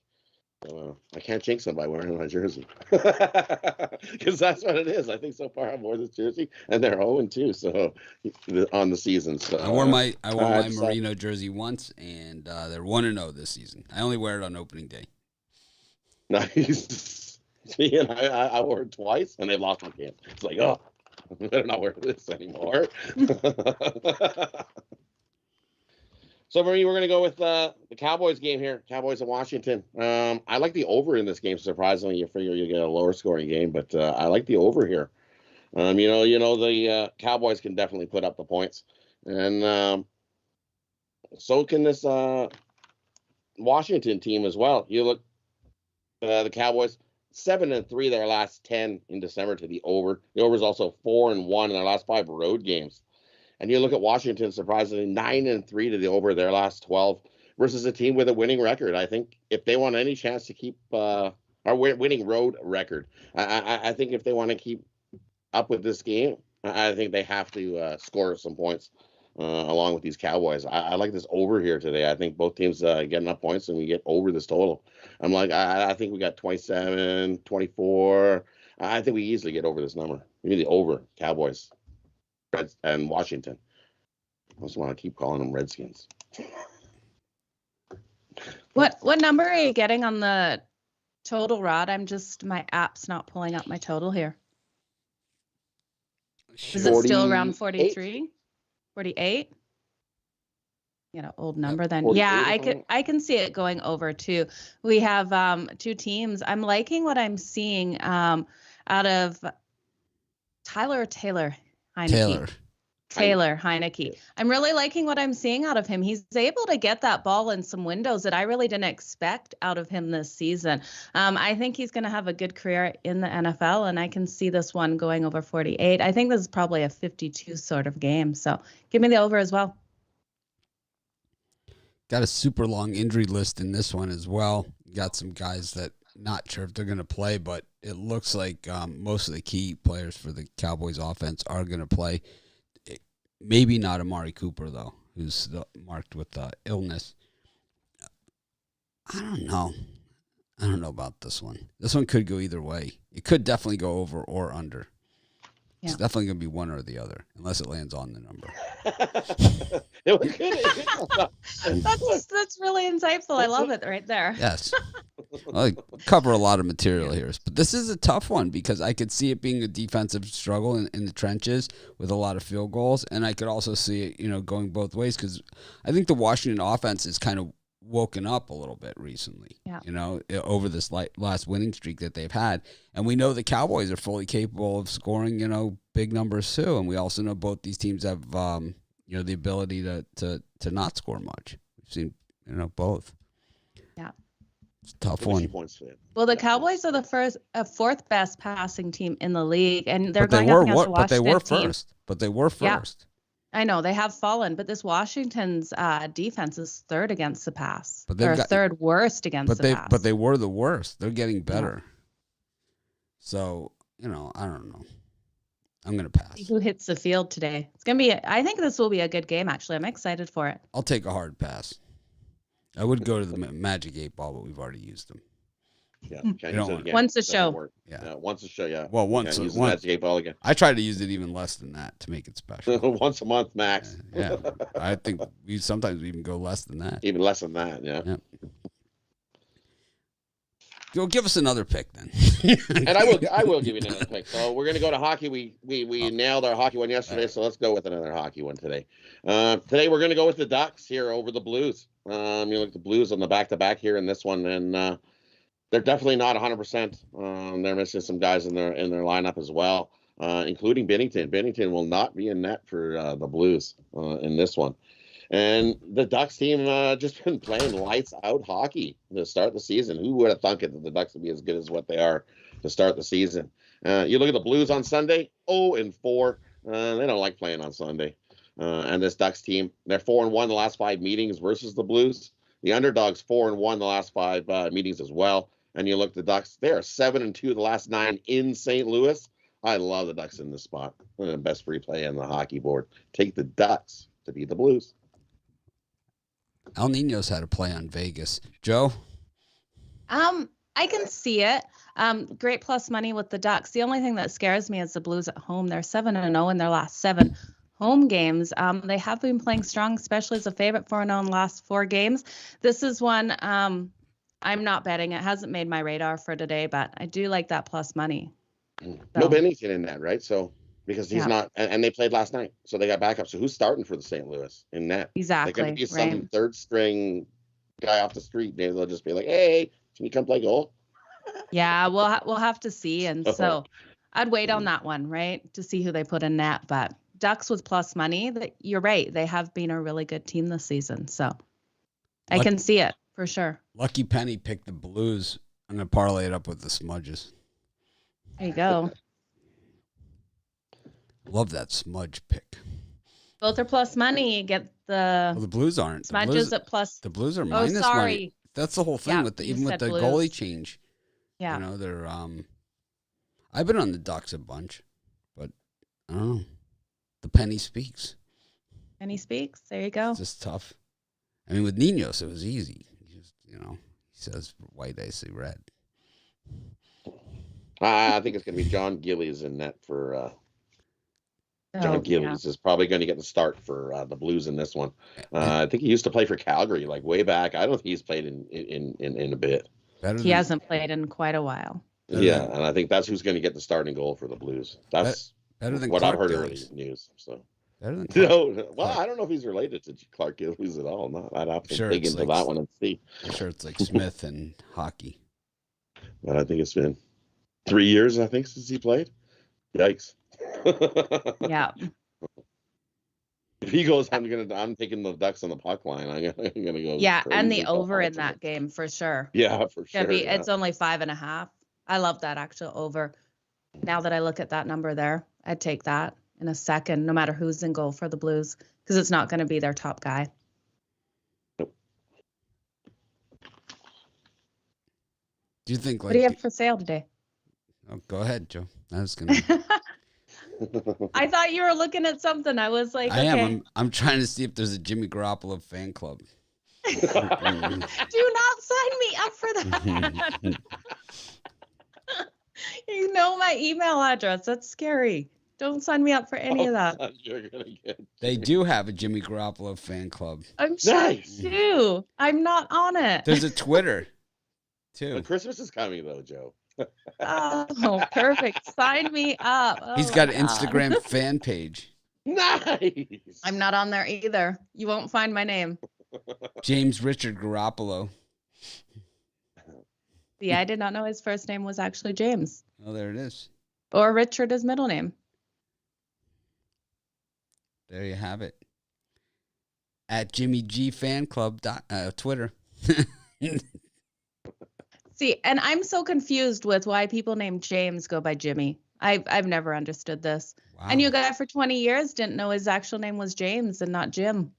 I can't jinx them by wearing my jersey because that's what it is. I think so far I've worn this jersey and they're 0-2 so on the season. So I wore my Merino jersey once and they're 1-0 this season. I only wear it on opening day. Nice. See, and I wore it twice and they've lost my game. It's like, oh, I better not wear this anymore. So, Marie, we're going to go with the Cowboys game here. Cowboys in Washington. I like the over in this game. Surprisingly, you figure you get a lower scoring game, but I like the over here. The Cowboys can definitely put up the points, and so can this Washington team as well. You look, the Cowboys 7-3 their last 10 in December to the over. The over is also 4-1 in their last 5 road games. And you look at Washington, surprisingly 9-3 to the over their last 12 versus a team with a winning record. I think if they want any chance to keep our winning road record, I think if they want to keep up with this game, I think they have to score some points along with these Cowboys. I like this over here today. I think both teams get enough points and we get over this total. I'm like, I think we got 27, 24. I think we easily get over this number. We need the over, Cowboys, Reds, and Washington. I just want to keep calling them Redskins. What number are you getting on the total, Rod? My app's not pulling up my total here. Is it still around 43? 48? Old number then. Yeah, I can see it going over too. We have 2 teams. I'm liking what I'm seeing out of Taylor Heineke. Taylor Heineke. I'm really liking what I'm seeing out of him. He's able to get that ball in some windows that I really didn't expect out of him this season. I think he's going to have a good career in the NFL, and I can see this one going over 48. I think this is probably a 52 sort of game. So give me the over as well. Got a super long injury list in this one as well. Got some guys that not sure if they're going to play, but it looks like most of the key players for the Cowboys offense are going to play. Maybe not Amari Cooper, though, who's marked with illness. I don't know. I don't know about this one. This one could go either way. It could definitely go over or under. Yeah. It's definitely going to be one or the other, unless it lands on the number. That's really insightful. I love it right there. Yes. I cover a lot of material here. But this is a tough one because I could see it being a defensive struggle in the trenches with a lot of field goals. And I could also see it, going both ways because I think the Washington offense is kind of woken up a little bit recently, over this last winning streak that they've had. And we know the Cowboys are fully capable of scoring, big numbers too. And we also know both these teams have, the ability to not score much. We've seen, both. Yeah. It's a tough one. Well, the Cowboys are the fourth best passing team in the league, and they're going up against the Washington team. But they were first. Yeah. I know they have fallen, but this Washington's defense is third against the pass, or third worst against the pass. But they were the worst. They're getting better. Yeah. So I don't know. I'm gonna pass. Who hits the field today? It's gonna be. I think this will be a good game. Actually, I'm excited for it. I'll take a hard pass. I would go to the Magic 8 Ball, but we've already used them. Yeah, can't use it again. Once a show. Yeah, once a show. Yeah. Well, once use the Magic 8 Ball again. I try to use it even less than that to make it special. Once a month max. Yeah, I think we sometimes even go less than that. Even less than that. Yeah. Go give us another pick then. And I will give you another pick. So we're gonna go to hockey. We nailed our hockey one yesterday, so let's go with another hockey one today. Today we're gonna go with the Ducks here over the Blues. You look at the Blues on the back-to-back here in this one, and they're definitely not 100%. They're missing some guys in their lineup as well, including Binnington. Binnington will not be in net for the Blues in this one. And the Ducks team just been playing lights out hockey to start the season. Who would have thunk it that the Ducks would be as good as what they are to start the season? You look at the Blues on Sunday, 0-4. They don't like playing on Sunday. And this Ducks team, they're 4-1 the last 5 meetings versus the Blues. The underdogs 4-1 the last 5 meetings as well. And you look at the Ducks, they are 7-2 the last 9 in St. Louis. I love the Ducks in this spot. One of the best free play on the hockey board. Take the Ducks to beat the Blues. El Nino's had a play on Vegas. Joe? I can see it. Great plus money with the Ducks. The only thing that scares me is the Blues at home. They're 7-0 in their last 7 home games. They have been playing strong, especially as a favorite 4-0 in the last 4 games. This is one I'm not betting. It hasn't made my radar for today, but I do like that plus money. So. No Bennington in that, right? So because he's not, and they played last night, so they got backup. So who's starting for the St. Louis in net? Exactly. They're going to be some third string guy off the street. They'll just be like, "Hey, can you come play goal?" Yeah, we'll have to see. And so I'd wait on that one, right, to see who they put in net. But Ducks with plus money. You're right. They have been a really good team this season, so I can see it for sure. Lucky Penny picked the Blues I'm gonna parlay it up with the smudges. There you go. Love that smudge pick. Both are plus money. You get Well, the the Blues aren't. The smudges Blues, at plus. the Blues are Oh, minus money. sorry. That's the whole thing Yeah, with the you even with said the Blues. goalie change. Yeah. You know, they're I've been on the Ducks a bunch, but I don't know. The penny speaks. And he speaks. There you go. It's just tough. I mean, with Ninos, it was easy. He says white, I say red. I think it's going to be John Gillies in net for John Gillies is probably going to get the start for the Blues in this one. I think he used to play for Calgary like way back. I don't think he's played in a bit. He hasn't played in quite a while. Yeah, and I think that's who's going to get the starting goal for the Blues. That's better than what Clark I've heard Gillies. early news. So. Better than Clark. No, well, I don't know if he's related to Clark Gillies at all. Not, I'd have to dig into that one and see. I'm sure it's like Smith and hockey. But I think it's been 3 years, I think, since he played. Yikes. Yeah. If he goes, I'm taking the Ducks on the puck line. I'm gonna go. Yeah, and crazy. the over in that game for sure. Yeah, for sure. It's only 5.5. I love that actual over. Now that I look at that number there, I'd take that in a second, no matter who's in goal for the Blues, because it's not going to be their top guy. Nope. Do you think What do you have for sale today? Oh, go ahead, Joe. I was gonna. I thought you were looking at something. I was like, I okay. am. I'm trying to see if there's a Jimmy Garoppolo fan club. Do not sign me up for that. You know my email address. That's scary. Don't sign me up for any of that. They do have a Jimmy Garoppolo fan club. I'm sure they do. I'm not on it. There's a Twitter, too. Well, Christmas is coming, though, Joe. Oh, perfect. Sign me up. Oh, He's got an Instagram fan page. Nice. I'm not on there either. You won't find my name. James Richard Garoppolo. See, I did not know his first name was actually James. Oh, there it is. Or Richard, his middle name. There you have it. At Jimmy G Fan Club Twitter. See, and I'm so confused with why people named James go by Jimmy. I've never understood this. Wow. I knew a guy for 20 years, didn't know his actual name was James and not Jim.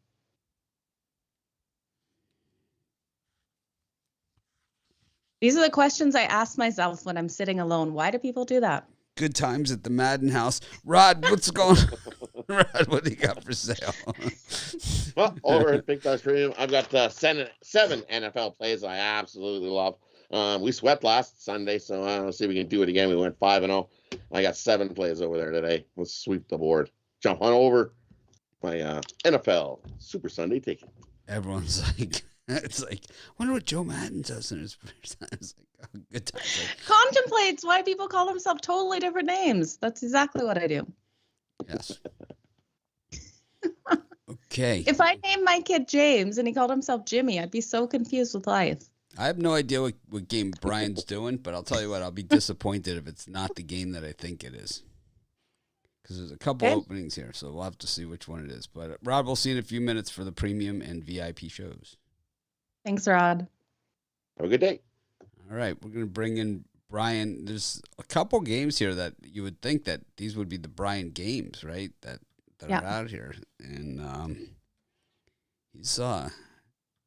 These are the questions I ask myself when I'm sitting alone. Why do people do that? Good times at the Madden house. Rod, what's going on? Rod, what do you got for sale? Well, over at Big Stars Premium, I've got 7 NFL plays I absolutely love. We swept last Sunday, so let's see if we can do it again. We went 5-0. I got 7 plays over there today. Let's sweep the board. Jump on over my NFL Super Sunday ticket. Everyone's like, it's like, I wonder what Joe Madden does in his first time. It's like, oh, good times. Like, Contemplates why people call themselves totally different names. That's exactly what I do. yes. Okay. If I named my kid James and he called himself Jimmy, I'd be so confused with life. I have no idea what game Brian's doing, but I'll tell you what, I'll be disappointed if it's not the game that I think it is. Because there's a couple openings here, so we'll have to see which one it is. But Rod, we'll see in a few minutes for the premium and VIP shows. Thanks, Rod. Have a good day. All right, we're going to bring in Brian. There's a couple games here that you would think that these would be the Brian games, right? That are out here. And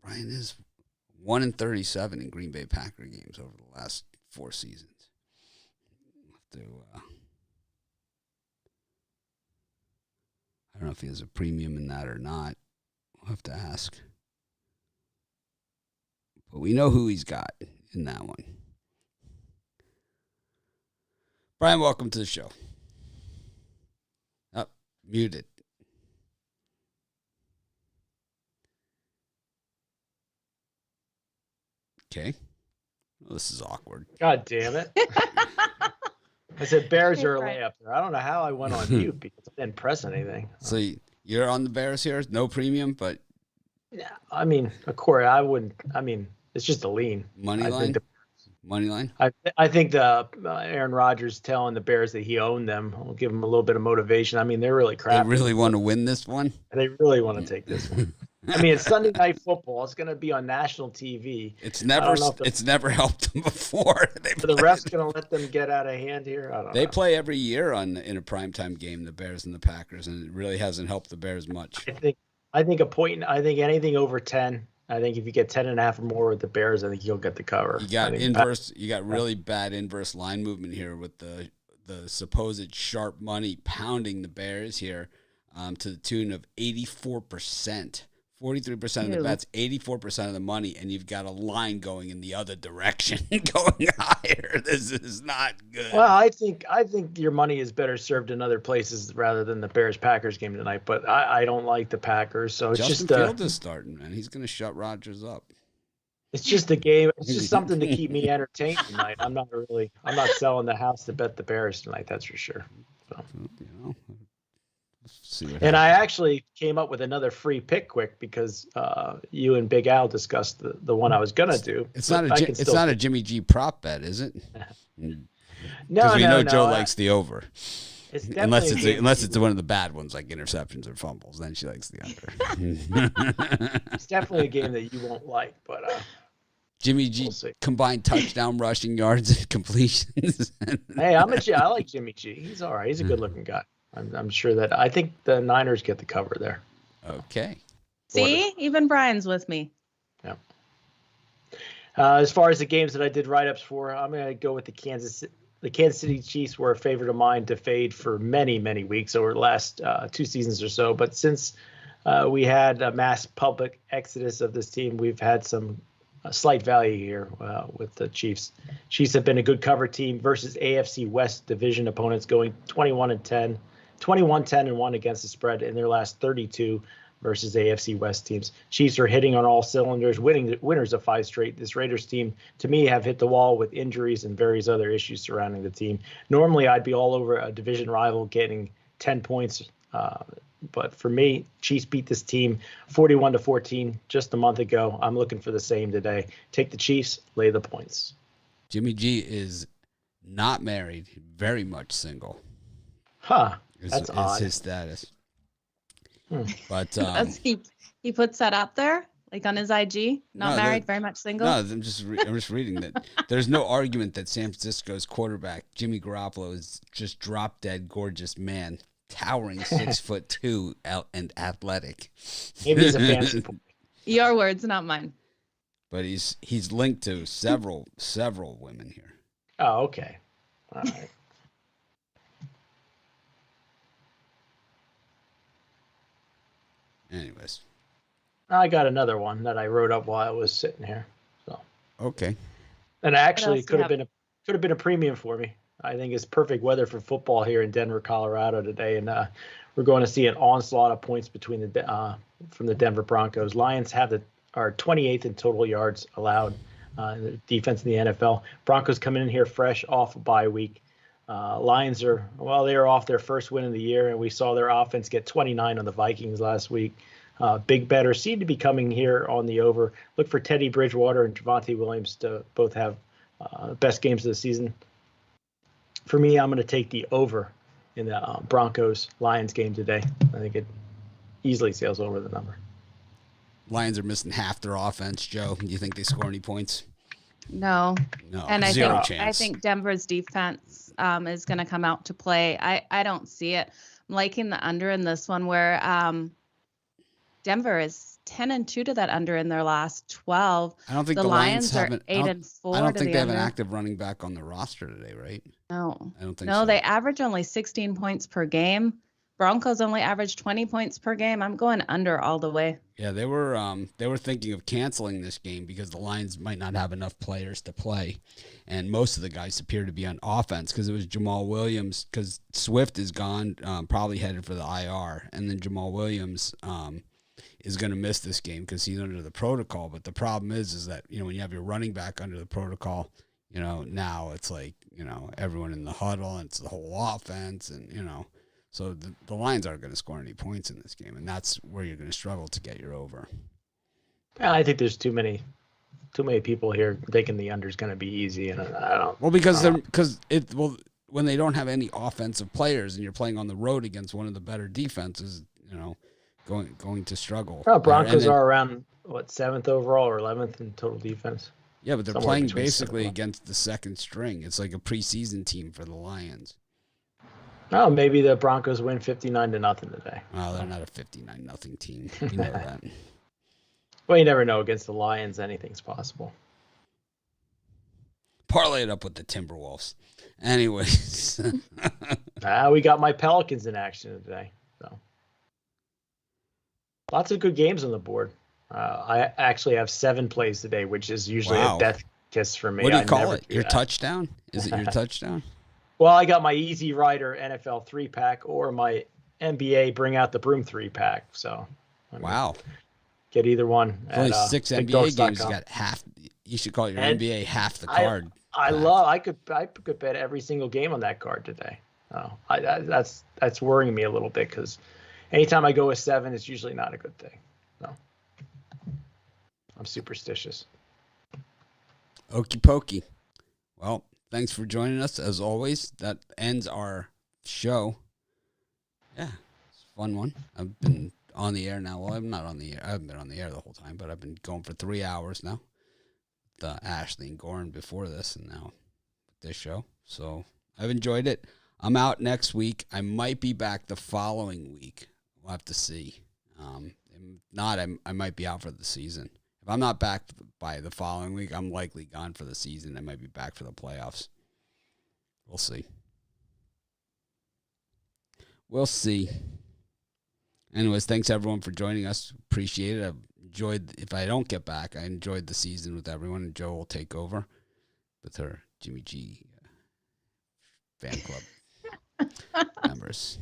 Brian is 1-37 in Green Bay Packer games over the last 4 seasons. We'll have to, I don't know if he has a premium in that or not. We'll have to ask. But we know who he's got in that one. Brian, welcome to the show. Oh, muted. Okay. Well, this is awkward. God damn it. I said Bears Hey, early Brian. up there. I don't know how I went on mute because I didn't press anything. So you're on the Bears here? No premium, but Yeah, I mean, Corey, I wouldn't. I mean, it's just a lean. money I line? think Money line? I think the Aaron Rodgers telling the Bears that he owned them will give them a little bit of motivation. I mean, they're really They crap. really want to win this one? They really want to take this one. I mean, it's Sunday Night Football. It's going to be on national TV. It's never helped them before. Are the refs going to let them get out of hand here? I don't know. They play every year in a primetime game, the Bears and the Packers, and it really hasn't helped the Bears much. I think anything over 10. I think if you get 10.5 or more with the Bears, I think you'll get the cover. You got really bad inverse line movement here with the supposed sharp money pounding the Bears here to the tune of 84%. 43% of the bets, 84% of the money, and you've got a line going in the other direction, going higher. This is not good. Well, I think your money is better served in other places rather than the Bears-Packers game tonight, but I don't like the Packers, so it's Justin just Fields is starting, man. He's going to shut Rodgers up. It's just a game. It's just something to keep me entertained tonight. I'm not selling the house to bet the Bears tonight, that's for sure. So. And I actually came up with another free pick quick because you and Big Al discussed the one I was gonna do. It's not a Jimmy G prop bet, is it? No, we know Joe likes the over. It's unless it's one of the bad ones like interceptions or fumbles, then she likes the under. It's definitely a game that you won't like, but Jimmy G combined touchdown, rushing yards, and completions. Hey, I like Jimmy G. He's all right. He's a good-looking guy. I'm sure that I think the Niners get the cover there. Okay. See, even Brian's with me. Yeah. As far as the games that I did write-ups for, I'm going to go with the Kansas City Chiefs were a favorite of mine to fade for many, many weeks over the last 2 seasons or so. But since we had a mass public exodus of this team, we've had some slight value here with the Chiefs. Chiefs have been a good cover team versus AFC West division opponents, going 21-10. 21-10-1 against the spread in their last 32 versus AFC West teams. Chiefs are hitting on all cylinders, winners of 5 straight. This Raiders team, to me, have hit the wall with injuries and various other issues surrounding the team. Normally, I'd be all over a division rival getting 10 points, but for me, Chiefs beat this team 41-14 just a month ago. I'm looking for the same today. Take the Chiefs, lay the points. Jimmy G is not married, very much single. Huh. That's odd. Is his status. But he puts that up there, like on his IG. Not married, very much single. No, I'm just reading that. There's no argument that San Francisco's quarterback Jimmy Garoppolo is just drop dead gorgeous man, towering 6'2" and athletic. Maybe he's a fancy boy. Your words, not mine. But he's linked to several women here. Oh, okay. All right. Anyways, I got another one that I wrote up while I was sitting here. So okay, and actually could have been a premium for me. I think it's perfect weather for football here in Denver, Colorado today, and we're going to see an onslaught of points between from the Denver Broncos. Lions are 28th in total yards allowed in the defense in the NFL. Broncos coming in here fresh off a bye week. Lions they are off their first win of the year, and we saw their offense get 29 on the Vikings last week. Big bettors seem to be coming here on the over. Look for Teddy Bridgewater and Javonte Williams to both have best games of the season. For me, I'm going to take the over in the Broncos-Lions game today. I think it easily sails over the number. Lions are missing half their offense, Joe. Do you think they score any points? No. And I think Denver's defense is going to come out to play. I don't see it. I'm liking the under in this one where Denver is 10-2 to that under in their last 12. I don't think the Lions are 8-4. I don't think they have an active running back on the roster today, right? No. I don't think so. No, they average only 16 points per game. Broncos only average 20 points per game. I'm going under all the way. Yeah, they were thinking of canceling this game because the Lions might not have enough players to play, and most of the guys appear to be on offense because it was Jamal Williams, because Swift is gone, probably headed for the IR, and then Jamal Williams is going to miss this game because he's under the protocol. But the problem is that when you have your running back under the protocol, now it's like everyone in the huddle and it's the whole offense, and So the Lions aren't going to score any points in this game, and that's where you're going to struggle to get your over. I think there's too many people here thinking the under is going to be easy, and I don't. Well, when they don't have any offensive players, and you're playing on the road against one of the better defenses, going to struggle. Well, Broncos And then- are around, what, 7th overall or 11th in total defense? Yeah, but they're Somewhere playing between basically 7 and against the second string. It's like a preseason team for the Lions. Oh, maybe the Broncos win 59-0 today. Oh, they're not a 59-0 team. You know that. Well, you never know. Against the Lions, anything's possible. Parlay it up with the Timberwolves. Anyways. We got my Pelicans in action today. So lots of good games on the board. I actually have 7 plays today, which is usually Wow. a death kiss for me. What do you I call never it? do Your that. touchdown? Is it your touchdown? Well, I got my Easy Rider NFL 3-pack or my NBA Bring Out the Broom 3-pack. So Wow. get either one. Only at, 6 NBA bigdogs.com. games. You got half. You should call your And NBA half the card. I could bet every single game on that card today. That's worrying me a little bit because anytime I go with 7, it's usually not a good thing. No, I'm superstitious. Okie pokey. Well, thanks for joining us as always. That ends our show. Yeah, it's a fun one. I've been on the air now. Well, I'm not on the air. I haven't been on the air the whole time, but I've been going for 3 hours now. Ashley and Goran before this, and now this show. So I've enjoyed it. I'm out next week. I might be back the following week. We'll have to see. If not, I might be out for the season. If I'm not back by the following week, I'm likely gone for the season. I might be back for the playoffs. We'll see. We'll see. Anyways, thanks everyone for joining us. Appreciate it. I've enjoyed, if I don't get back, I enjoyed the season with everyone, and Joe will take over with her Jimmy G fan club members.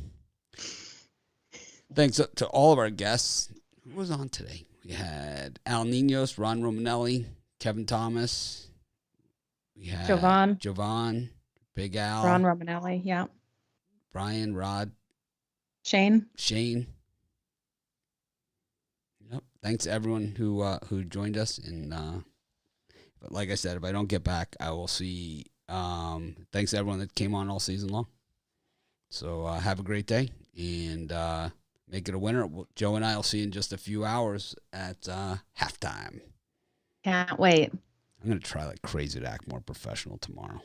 Thanks to all of our guests. Who was on today? We had Al Ninos, Ron Romanelli, Kevin Thomas. We had Jovan, Big Al, Ron Romanelli, yeah. Brian, Rod, Shane. Yep. Thanks everyone who joined us. And but like I said, if I don't get back, I will see. Thanks everyone that came on all season long. So have a great day and make it a winner. Joe and I will see you in just a few hours at halftime. Can't wait. I'm gonna try like crazy to act more professional tomorrow.